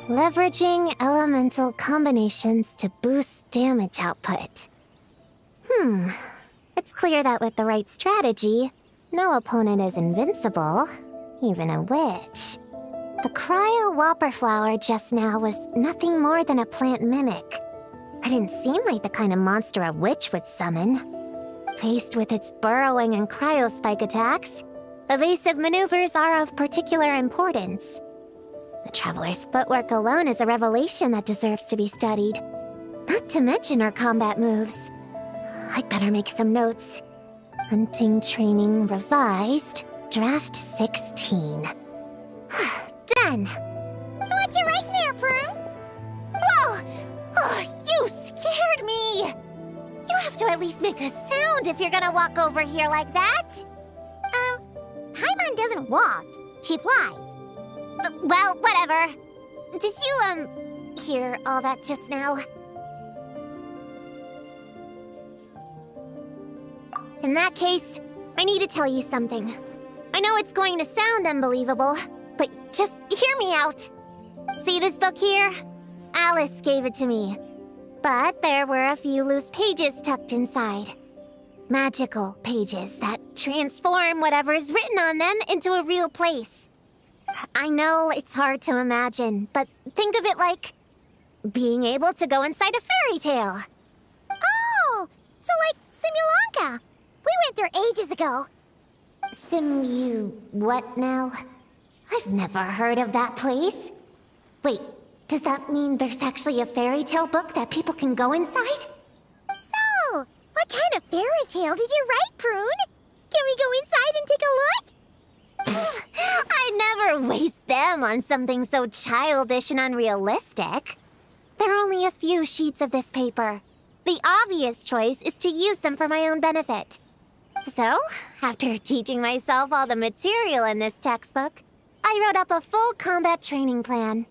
Leveraging elemental combinations to boost damage output. It's clear that with the right strategy, no opponent is invincible, even a witch. The cryo whopper flower just now was nothing more than a plant mimic. It didn't seem like the kind of monster a witch would summon. Faced with its burrowing and cryospike attacks, evasive maneuvers are of particular importance. The Traveler's footwork alone is a revelation that deserves to be studied. Not to mention her combat moves. I'd better make some notes. Hunting Training Revised, Draft 16. Done! What you writing there, Prune? Whoa! Oh, you scared me! You have to at least make a sound if you're gonna walk over here like that. Paimon doesn't walk. She flies. Well, whatever. Did you, hear all that just now? In that case, I need to tell you something. I know it's going to sound unbelievable, but just hear me out. See this book here? Alice gave it to me. But there were a few loose pages tucked inside. Magical pages that transform whatever is written on them into a real place. I know it's hard to imagine, but think of it like being able to go inside a fairy tale. Oh, so like Simulanka. We went there ages ago. What now? I've never heard of that place. Wait, does that mean there's actually a fairy tale book that people can go inside? So, what kind of fairy tale did you write, Prune? Can we go inside and take a look? I'd never waste them on something so childish and unrealistic. There are only a few sheets of this paper. The obvious choice is to use them for my own benefit. So, after teaching myself all the material in this textbook, I wrote up a full combat training plan.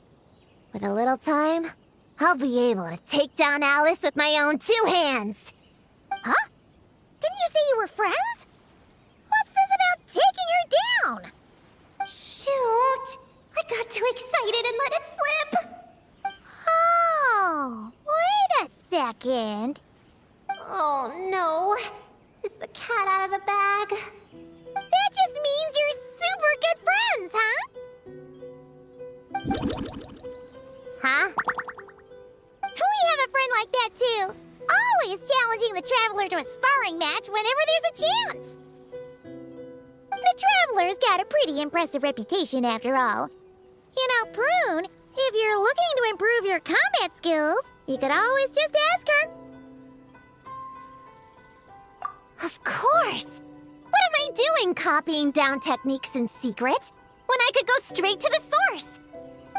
With a little time, I'll be able to take down Alice with my own 2 hands. Huh? Didn't you say you were friends? What's this about taking her down? Shoot! I got too excited and let it slip! Oh, wait a second. Oh no. Is the cat out of the bag? That just means you're super good friends, huh? Huh? We have a friend like that too. Always challenging the Traveler to a sparring match whenever there's a chance. The Traveler's got a pretty impressive reputation after all. You know, Prune, if you're looking to improve your combat skills, you could always just ask her. Of course! What am I doing copying down techniques in secret when I could go straight to the source?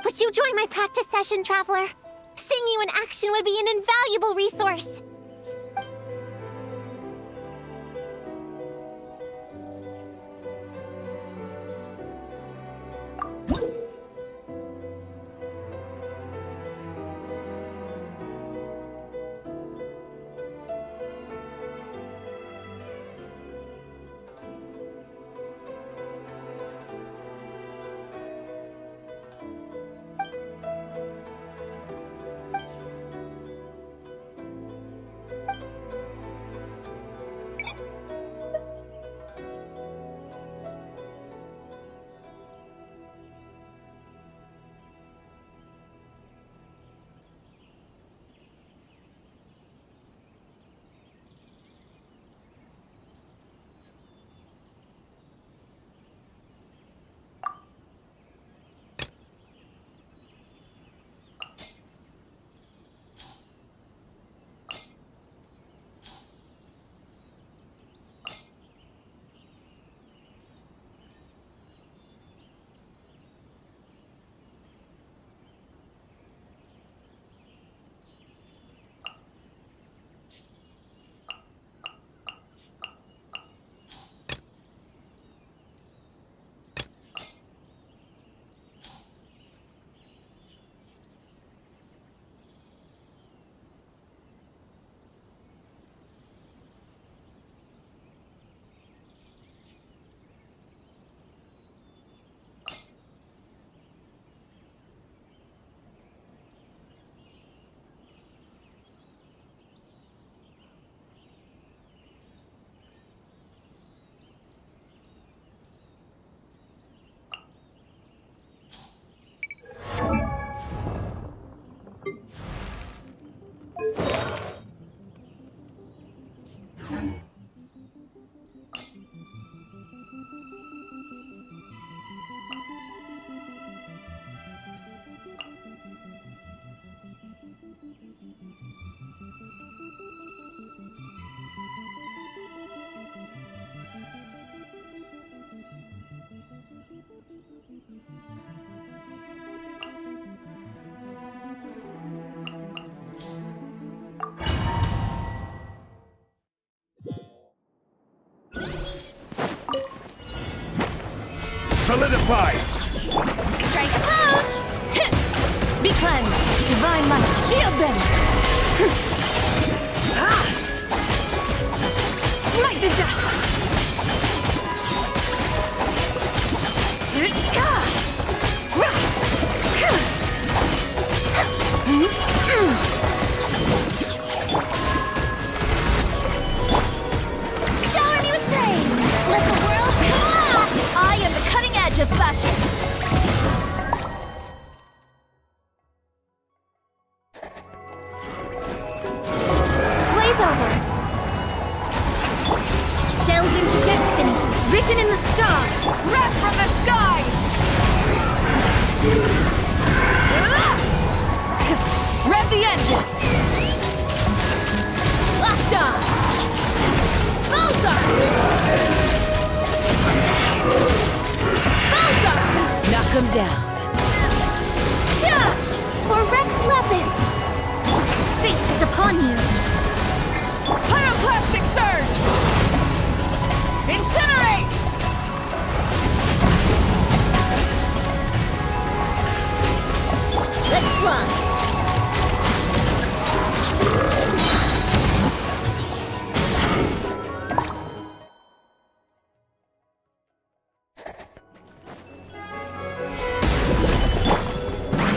Would you join my practice session, Traveler? Seeing you in action would be an invaluable resource. purified! Strike a cloud! Be cleansed! Divine light, shield them! Light the dust! Shower me with praise! Let the world come on! I am the cutting edge of fashion! Blaze over! Delved into destiny, written in the stars, wrapped from the skies! Rev the engine! Locked on! Bullseye! Bullseye! Knock him down. Yeah! For Rex Lepis! Fate is upon you! Pyroclastic surge! Incinerate! Let's run!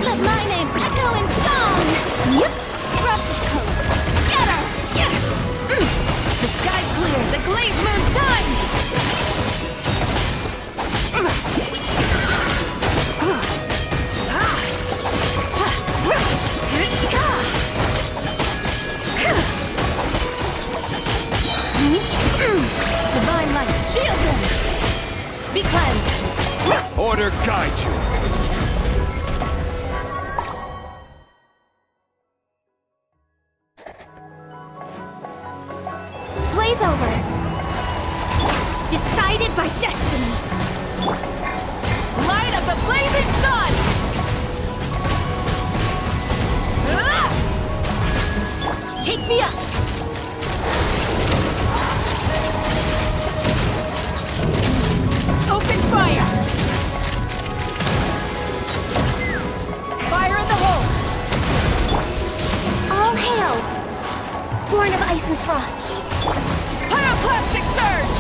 Let my name echo in song! Yep! Drops of color! Scatter! Yeah! The sky's clear, the glazed moon shines! Divine light, shield them! Be cleansed! Order guide you! Blaze over! Decided by destiny! Light up the blazing sun! Take me up! Open fire! Fire in the hole! All hail! Born of ice and frost! Pyroclastic surge!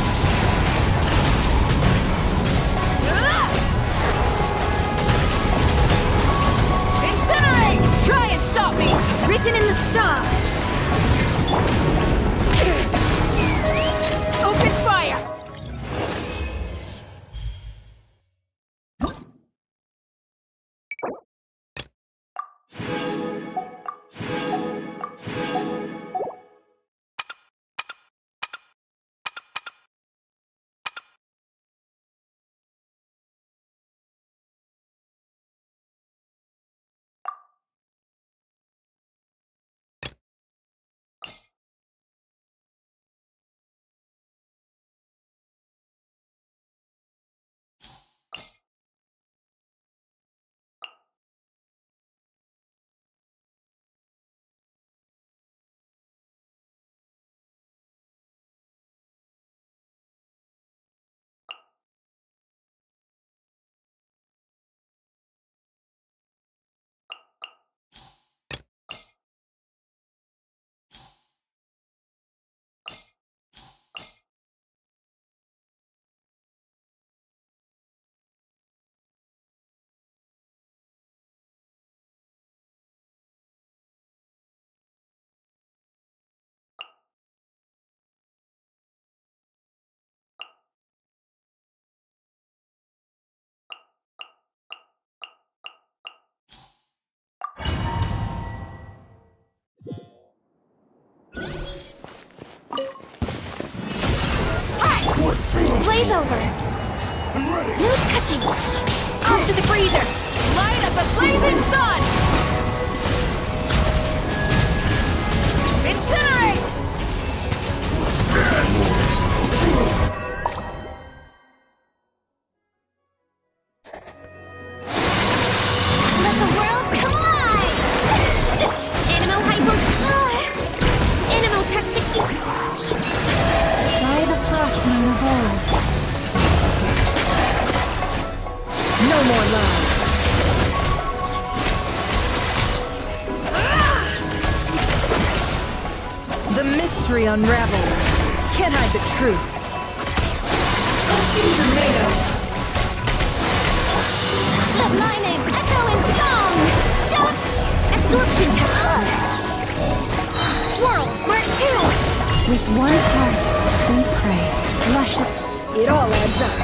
Incinerate! Try and stop me! Written in the stars! Open fire! Blaze over! No touching! Off to the freezer! Light up the blazing sun! Incinerate! Let the world come alive! Animo hypo... Animo tech 60... By the frost moon of old. No more lies. The mystery unravels. Can't hide the truth. Let my name echo in song! Shout! Absorption test! Swirl! Mark 2! With one heart, we pray. Luscious. It all adds up.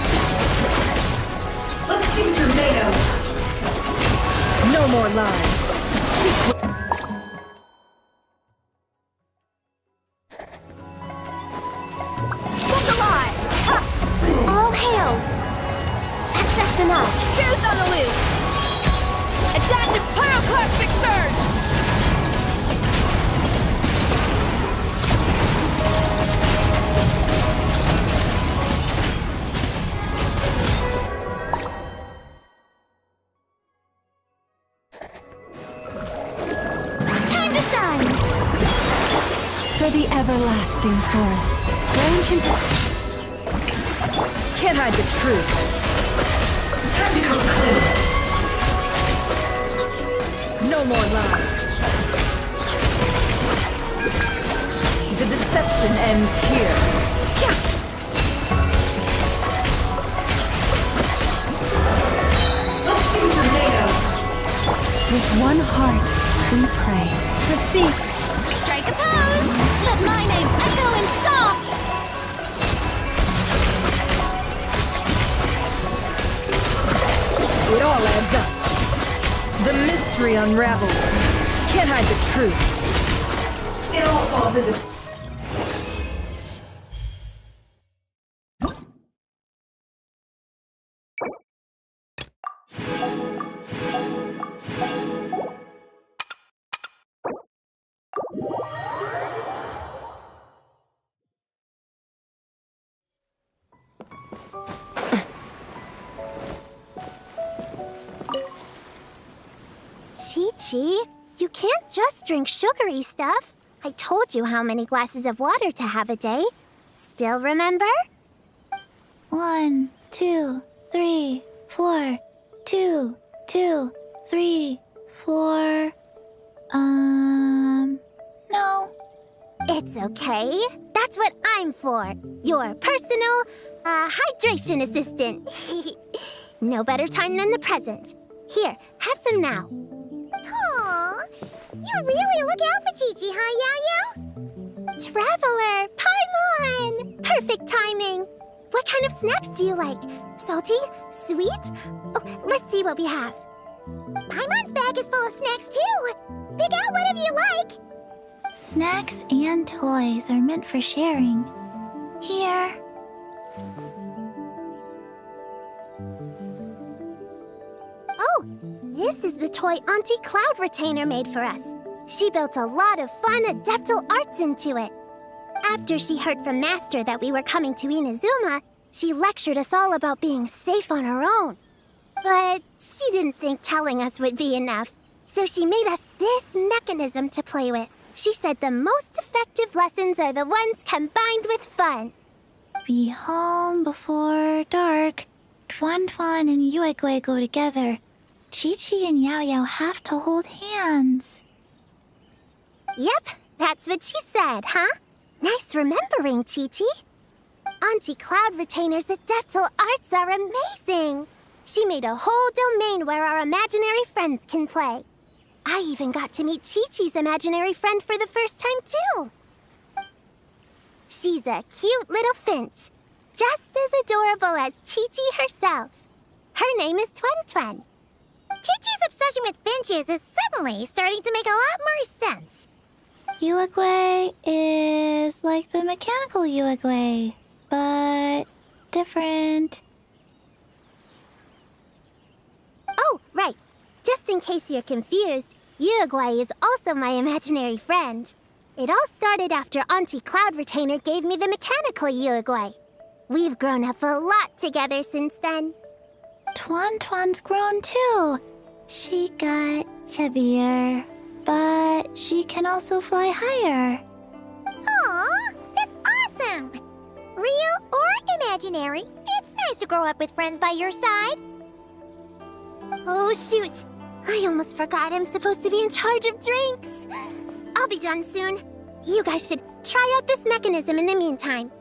Let's see tornado. No more lies. Book alive! Ha! All hail! Access denied! Fuse on the loose! Adaptive pyroclastic surge! Time to shine! For the everlasting forest, where ancient Can't hide the truth. Time to come clear. No more lies. The deception ends here. Let's see tornado. With one heart, we pray. Proceed. Strike a pose! Let my name echo in song! It all adds up. The mystery unravels. Can't hide the truth. It all falls into... Chi-Chi, you can't just drink sugary stuff. I told you how many glasses of water to have a day. Still remember? 1, 2, 3, 4. 2, 2, 3, 4. No. It's okay. That's what I'm for. Your personal, hydration assistant. No better time than the present. Here, have some now. Aw, you really look out for Chi-Chi, huh, Yao-Yao? Traveler, Paimon! Perfect timing. What kind of snacks do you like? Salty? Sweet? Oh, let's see what we have. Paimon's bag is full of snacks, too. Pick out whatever you like. Snacks and toys are meant for sharing. Here. Oh, this is the toy Auntie Cloud Retainer made for us. She built a lot of fun adeptal arts into it. After she heard from Master that we were coming to Inazuma, she lectured us all about being safe on her own. But she didn't think telling us would be enough, so she made us this mechanism to play with. She said the most effective lessons are the ones combined with fun. Be home before dark. Tuan Tuan and Yuegui go together. Chi-Chi and Yao Yao have to hold hands. Yep, that's what she said, huh? Nice remembering, Chi-Chi. Auntie Cloud Retainer's adeptal arts are amazing. She made a whole domain where our imaginary friends can play. I even got to meet Chi-Chi's imaginary friend for the first time, too. She's a cute little finch, just as adorable as Chi-Chi herself. Her name is Tuan Tuan. Chi-Chi's obsession with finches is suddenly starting to make a lot more sense. Yuegui is like the mechanical Yuegui, but different. Oh, right. Just in case you're confused, Yuegui is also my imaginary friend. It all started after Auntie Cloud Retainer gave me the mechanical Yuegui. We've grown up a lot together since then. Tuan Tuan's grown too. She got chubbier, but she can also fly higher. Aw, that's awesome! Real or imaginary, it's nice to grow up with friends by your side. Oh, shoot. I almost forgot I'm supposed to be in charge of drinks. I'll be done soon. You guys should try out this mechanism in the meantime.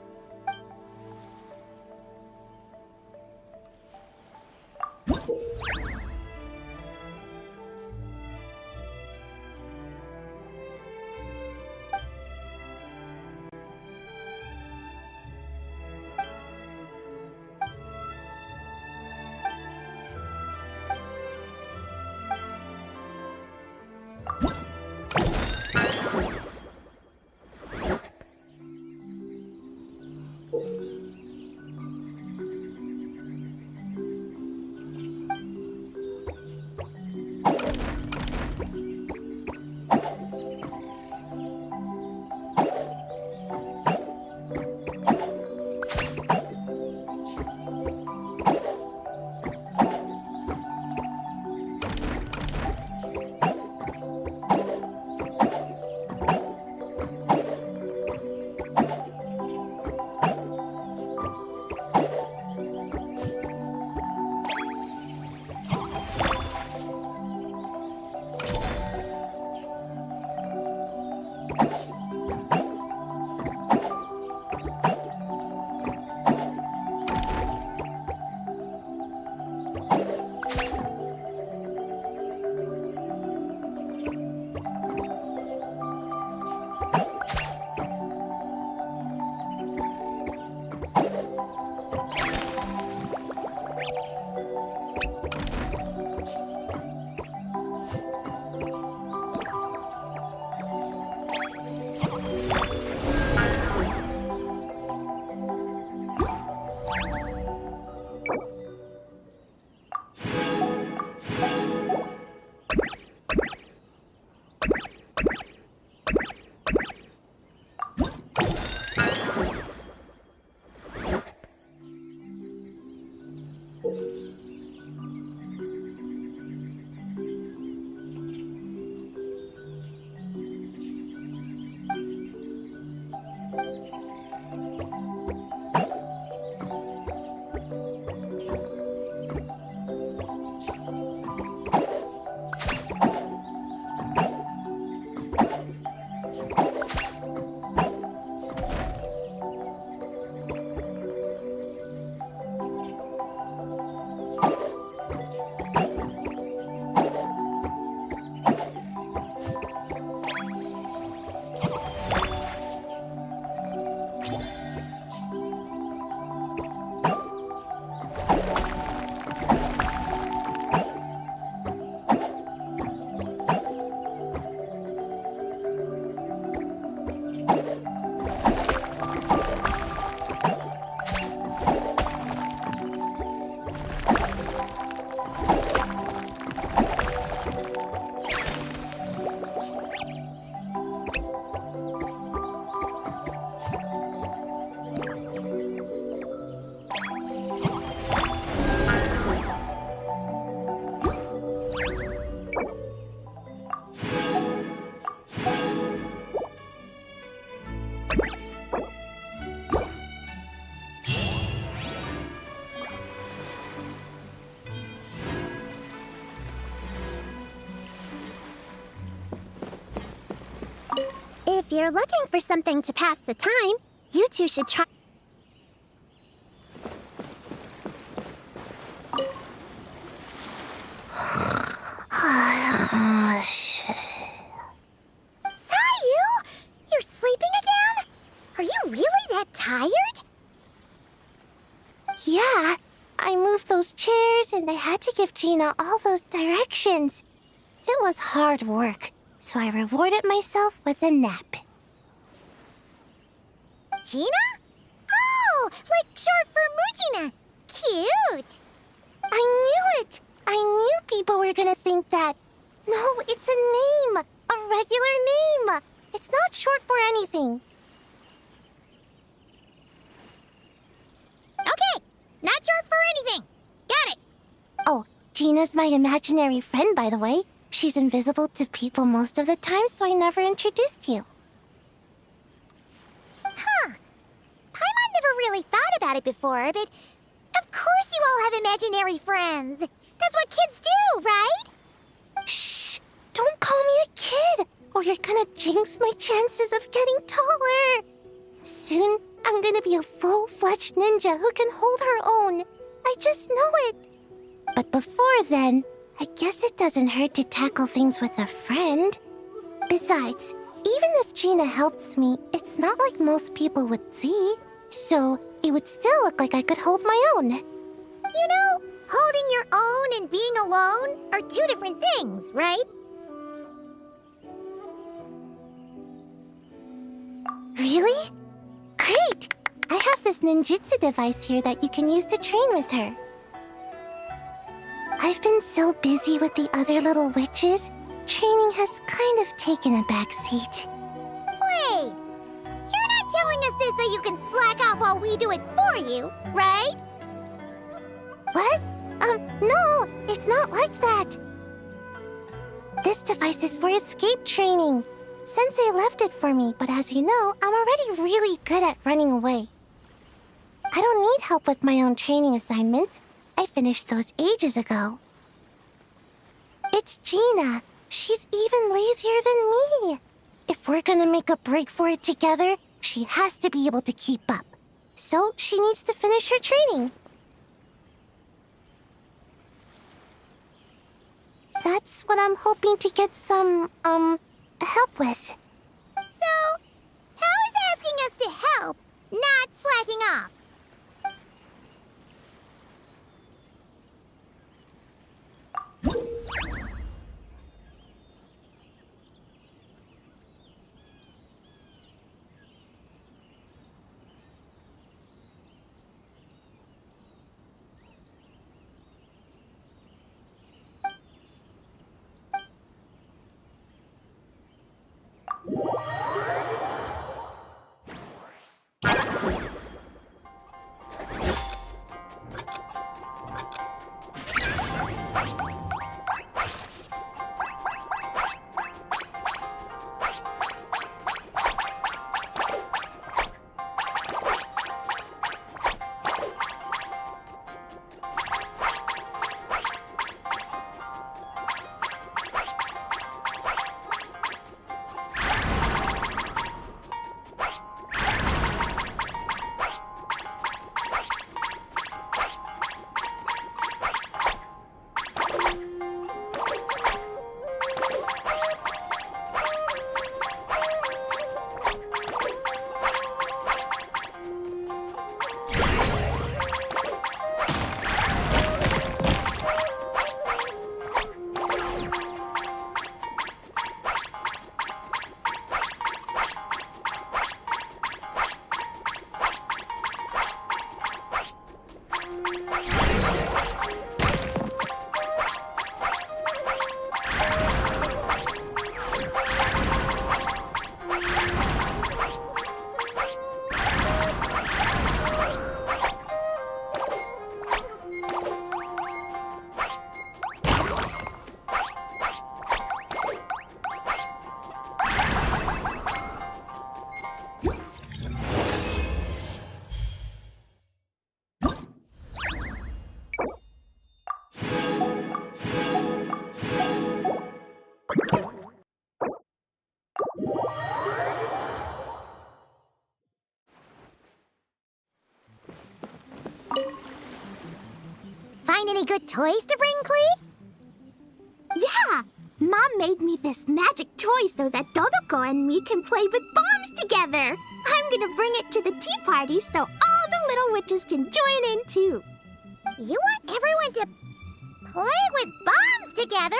If you're looking for something to pass the time, you two should try... Sayu! You're sleeping again? Are you really that tired? Yeah, I moved those chairs and I had to give Gina all those directions. It was hard work, so I rewarded myself with a nap. Gina? Oh, like short for Mujina. Cute. I knew it! I knew people were gonna think that. No, it's a name. A regular name. It's not short for anything. Okay, not short for anything. Got it. Oh, Gina's my imaginary friend, by the way. She's invisible to people most of the time, so I never introduced you. Huh. Paimon never really thought about it before, but of course you all have imaginary friends. That's what kids do, right? Shh! Don't call me a kid, or you're gonna jinx my chances of getting taller. Soon, I'm gonna be a full-fledged ninja who can hold her own. I just know it. But before then, I guess it doesn't hurt to tackle things with a friend. Besides, even if Gina helps me, it's not like most people would see. So, it would still look like I could hold my own. You know, holding your own and being alone are two different things, right? Really? Great! I have this ninjutsu device here that you can use to train with her. I've been so busy with the other little witches, training has kind of taken a back seat. Wait! You're not telling us this so you can slack off while we do it for you, right? What? No, it's not like that. This device is for escape training. Sensei left it for me, but as you know, I'm already really good at running away. I don't need help with my own training assignments. I finished those ages ago. It's Gina. She's even lazier than me. If we're gonna make a break for it together, she has to be able to keep up. So she needs to finish her training. That's what I'm hoping to get some, help with. So, how is asking us to help not slacking off? Find any good toys to bring, Klee? Yeah! Mom made me this magic toy so that Dodoko and me can play with bombs together. I'm gonna bring it to the tea party so all the little witches can join in too. You want everyone to play with bombs together?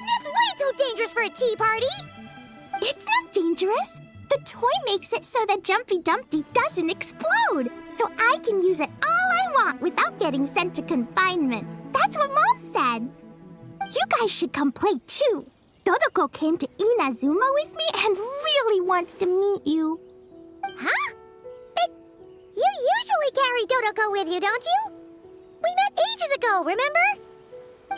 That's way too dangerous for a tea party! It's not dangerous. The toy makes it so that Jumpy Dumpty doesn't explode, so I can use it all I want without getting sent to confinement. That's what Mom said. You guys should come play too. Dodoko came to Inazuma with me and really wants to meet you. Huh? But you usually carry Dodoko with you, don't you? We met ages ago, remember?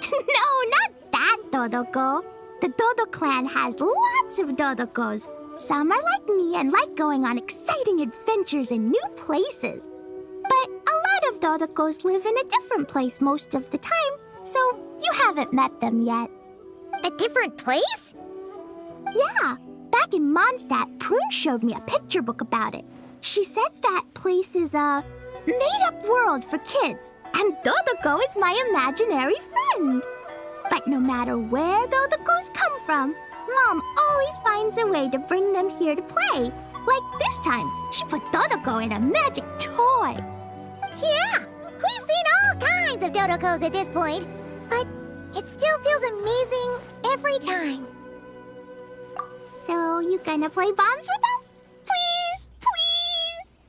No, not that Dodoko. The Dodo clan has lots of Dodokos. Some are like me and like going on exciting adventures in new places. But a lot of Dodokos live in a different place most of the time, So you haven't met them yet. A different place? Yeah, back in Mondstadt, Prune showed me a picture book about it. She said that place is a made-up world for kids, and Dodoko is my imaginary friend. But no matter where Dodokos come from, Mom always finds a way to bring them here to play. Like this time, she put Dodoko in a magic toy. Yeah, we've seen all kinds of Dodokos at this point, but it still feels amazing every time. So you gonna play bombs with us? Please, please!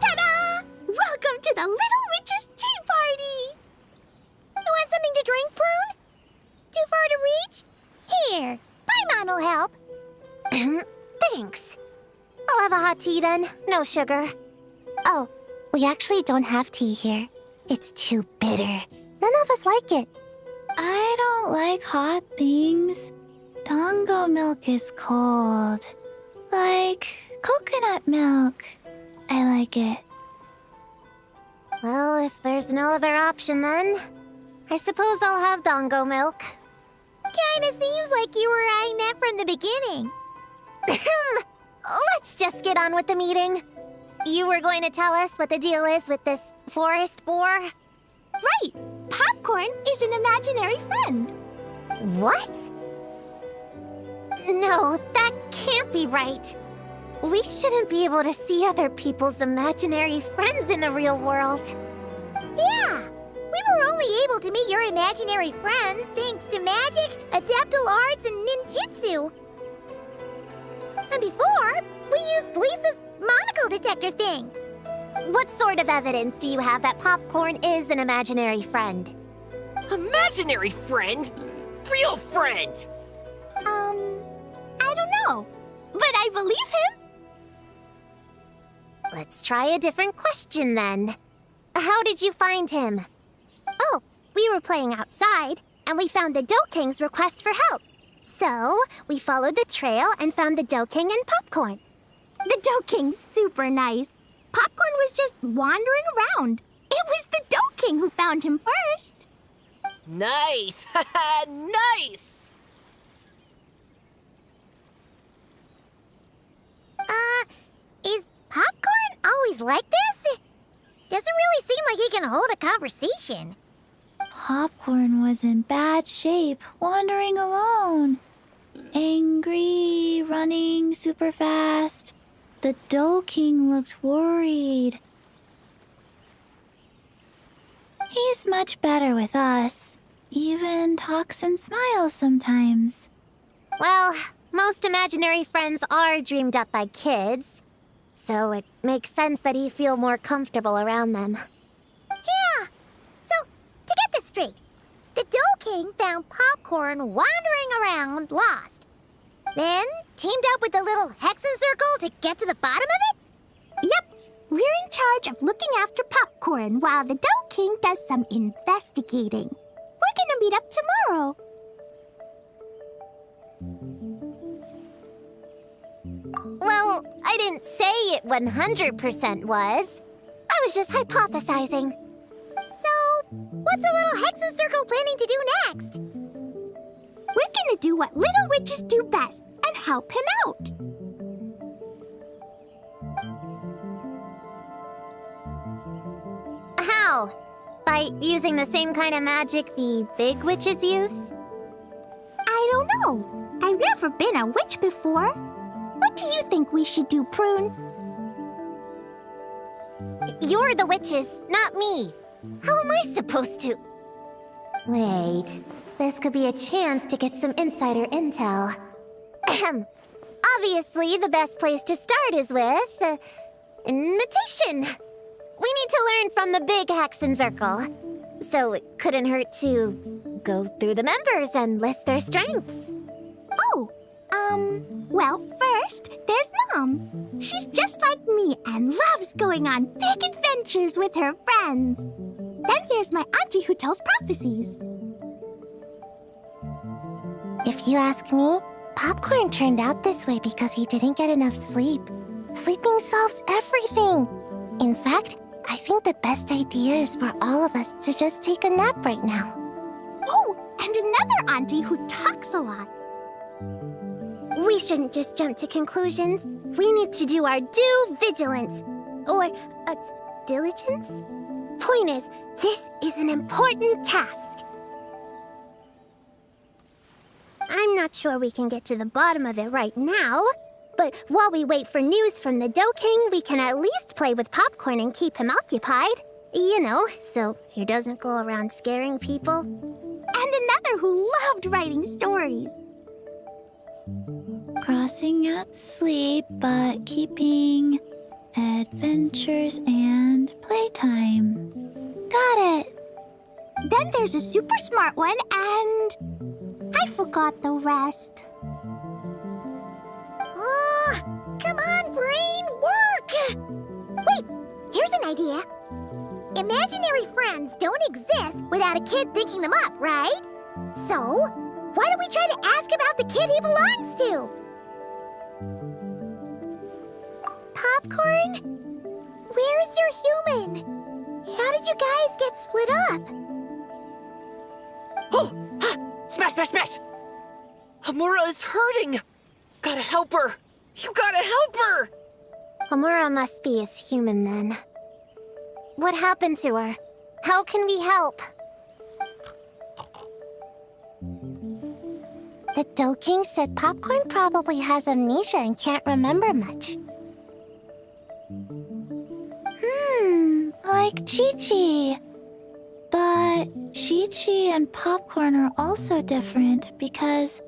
Ta-da! Welcome to the Little Witch's Tea Party! You want something to drink, Prune? Too far to reach? Here, Paimon will help. Thanks. I'll have a hot tea then. No sugar. Oh, we actually don't have tea here. It's too bitter. None of us like it. I don't like hot things. Dango milk is cold. Like coconut milk. I like it. Well, if there's no other option then, I suppose I'll have Dango milk. Kinda seems like you were eyeing that from the beginning. Let's just get on with the meeting. You were going to tell us what the deal is with this forest boar? Right! Popcorn is an imaginary friend. What? No, that can't be right. We shouldn't be able to see other people's imaginary friends in the real world. Yeah! We were only able to meet your imaginary friends thanks to magic, adeptal arts, and ninjutsu. And before, we used Lisa's monocle detector thing. What sort of evidence do you have that Popcorn is an imaginary friend? Imaginary friend? Real friend! I don't know. But I believe him. Let's try a different question then. How did you find him? Oh, we were playing outside, and we found the Dough King's request for help. So, we followed the trail and found the Dough King and Popcorn. The Dough King's super nice. Popcorn was just wandering around. It was the Dough King who found him first. Nice! Haha, nice! Is Popcorn always like this? Doesn't really seem like he can hold a conversation. Popcorn was in bad shape, wandering alone. Angry, running super fast. The Dough King looked worried. He's much better with us. Even talks and smiles sometimes. Well, most imaginary friends are dreamed up by kids, so it makes sense that he'd feel more comfortable around them. Yeah. So, to get this straight, the Dough King found Popcorn wandering around, lost. Then teamed up with the little Hexen Circle to get to the bottom of it? Yep. We're in charge of looking after Popcorn while the Dough King does some investigating. We're gonna meet up tomorrow. Well, I didn't say it 100% was. I was just hypothesizing. So, what's the little Hexen Circle planning to do next? We're gonna do what little witches do best and help him out. How? By using the same kind of magic the big witches use? I don't know. I've never been a witch before. What do you think we should do, Prune? You're the witches, not me. How am I supposed to? Wait, this could be a chance to get some insider intel. Obviously, the best place to start is with notation. We need to learn from the big Hexen Circle. So it couldn't hurt to go through the members and list their strengths. Oh, well, first, there's Mom. She's just like me and loves going on big adventures with her friends. Then there's my auntie who tells prophecies. If you ask me, Popcorn turned out this way because he didn't get enough sleep. Sleeping solves everything. In fact, I think the best idea is for all of us to just take a nap right now. Oh, and another auntie who talks a lot. We shouldn't just jump to conclusions. We need to do our due vigilance. Or, diligence? Point is, this is an important task. I'm not sure we can get to the bottom of it right now, but while we wait for news from the Dough King, we can at least play with Popcorn and keep him occupied. You know, so he doesn't go around scaring people. And another who loved writing stories. Crossing out sleep, but keeping adventures and playtime. Got it. Then there's a super smart one, and I forgot the rest. Come on, brain, work! Wait, here's an idea. Imaginary friends don't exist without a kid thinking them up, right? So, why don't we try to ask about the kid he belongs to? Popcorn? Where's your human? How did you guys get split up? Oh! Ha! Smash, smash, smash! Hamura is hurting! Gotta help her! You gotta help her! Amura must be his human then. What happened to her? How can we help? The Dough King said Popcorn probably has amnesia and can't remember much. Like Chi-Chi. But Chi-Chi and Popcorn are also different because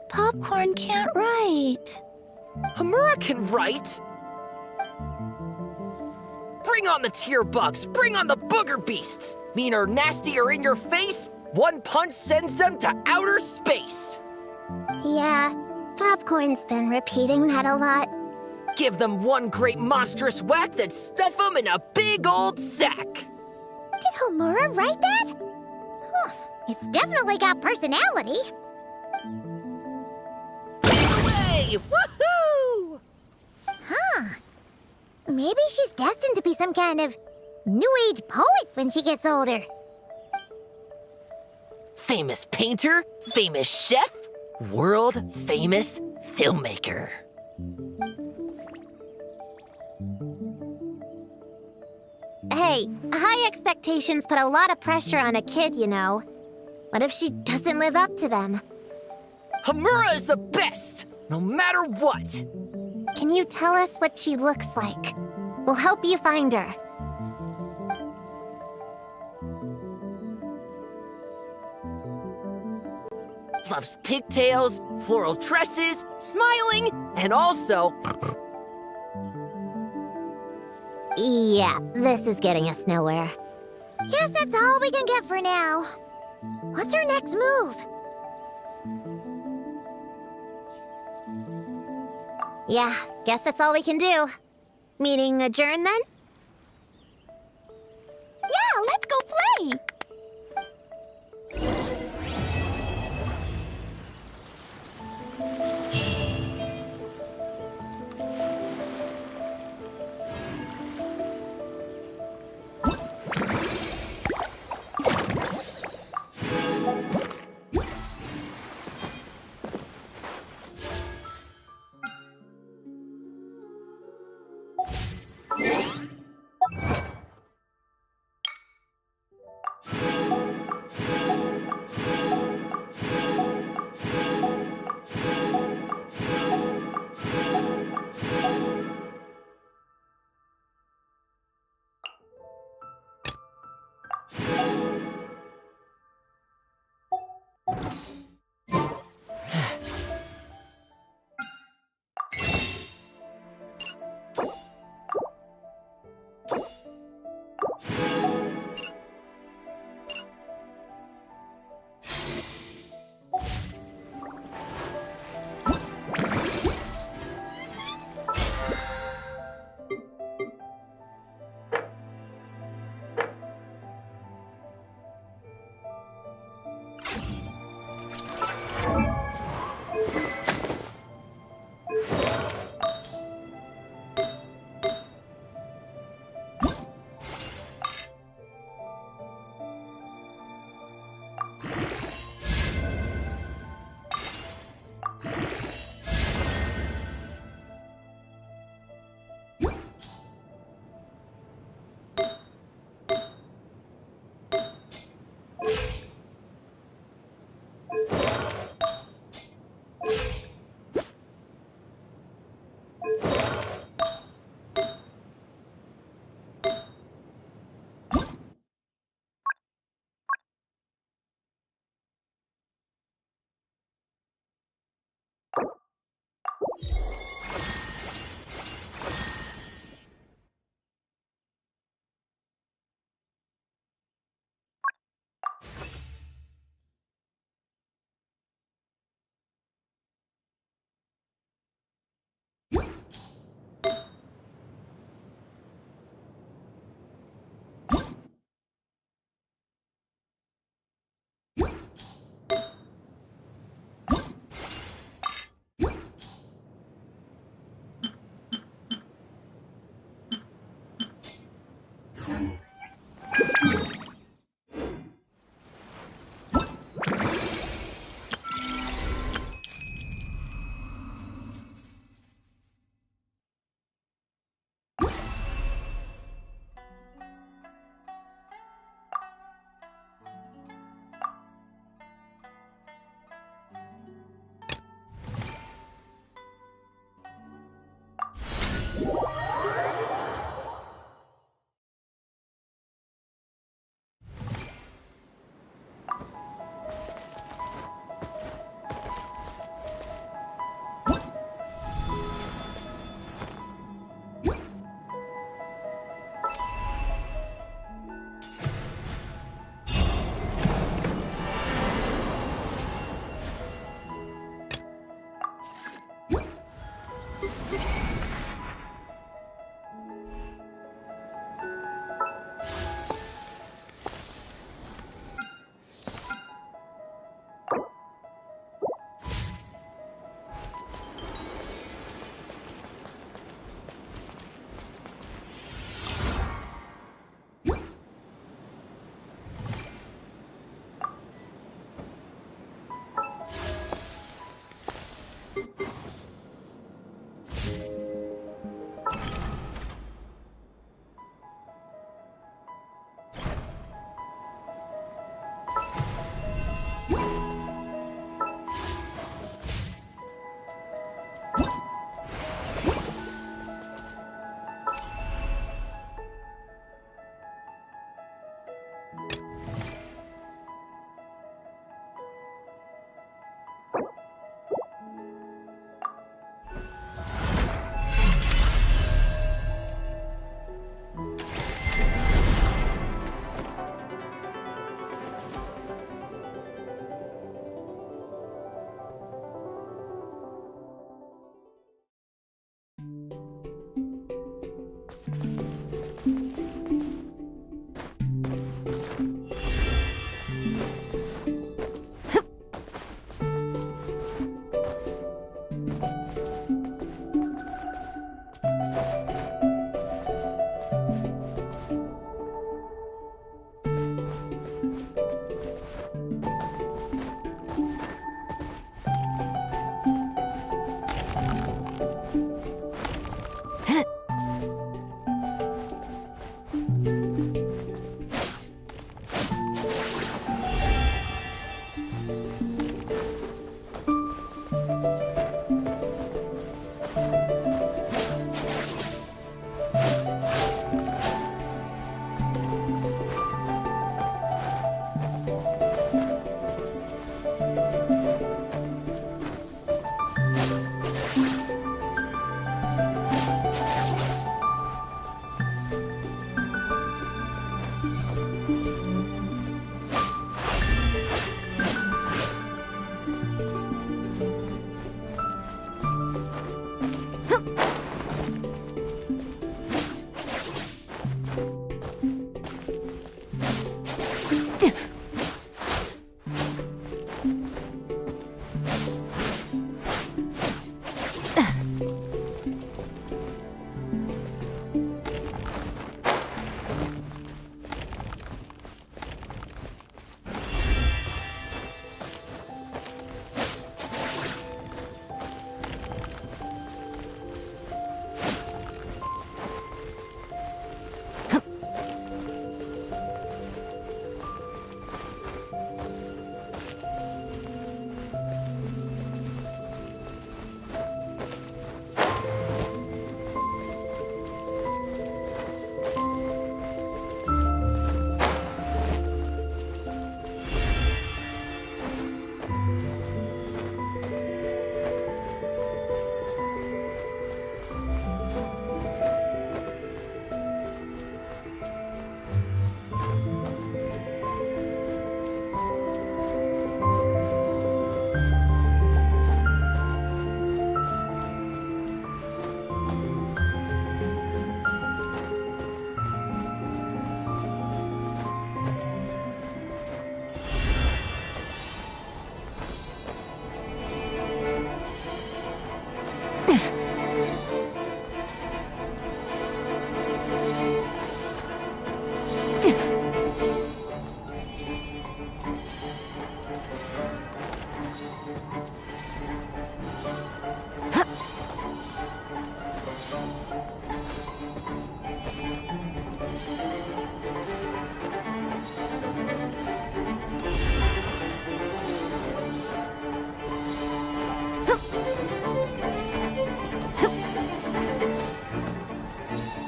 Popcorn can't write. Hamura can write! Bring on the tear bugs! Bring on the booger beasts! Mean or nasty or in your face, one punch sends them to outer space! Yeah, Popcorn's been repeating that a lot. Give them one great monstrous whack, then stuff them in a big old sack! Did Homura write that? Huh, it's definitely got personality. Away! Woohoo! Huh. Maybe she's destined to be some kind of new age poet when she gets older. Famous painter, famous chef, world famous filmmaker. Hey, high expectations put a lot of pressure on a kid, you know. What if she doesn't live up to them? Hamura is the best, no matter what. Can you tell us what she looks like? We'll help you find her. Loves pigtails, floral tresses, smiling, and also... Yeah, this is getting us nowhere. Guess that's all we can get for now. What's our next move? Yeah, guess that's all we can do. Meeting adjourn then? Yeah, let's go play!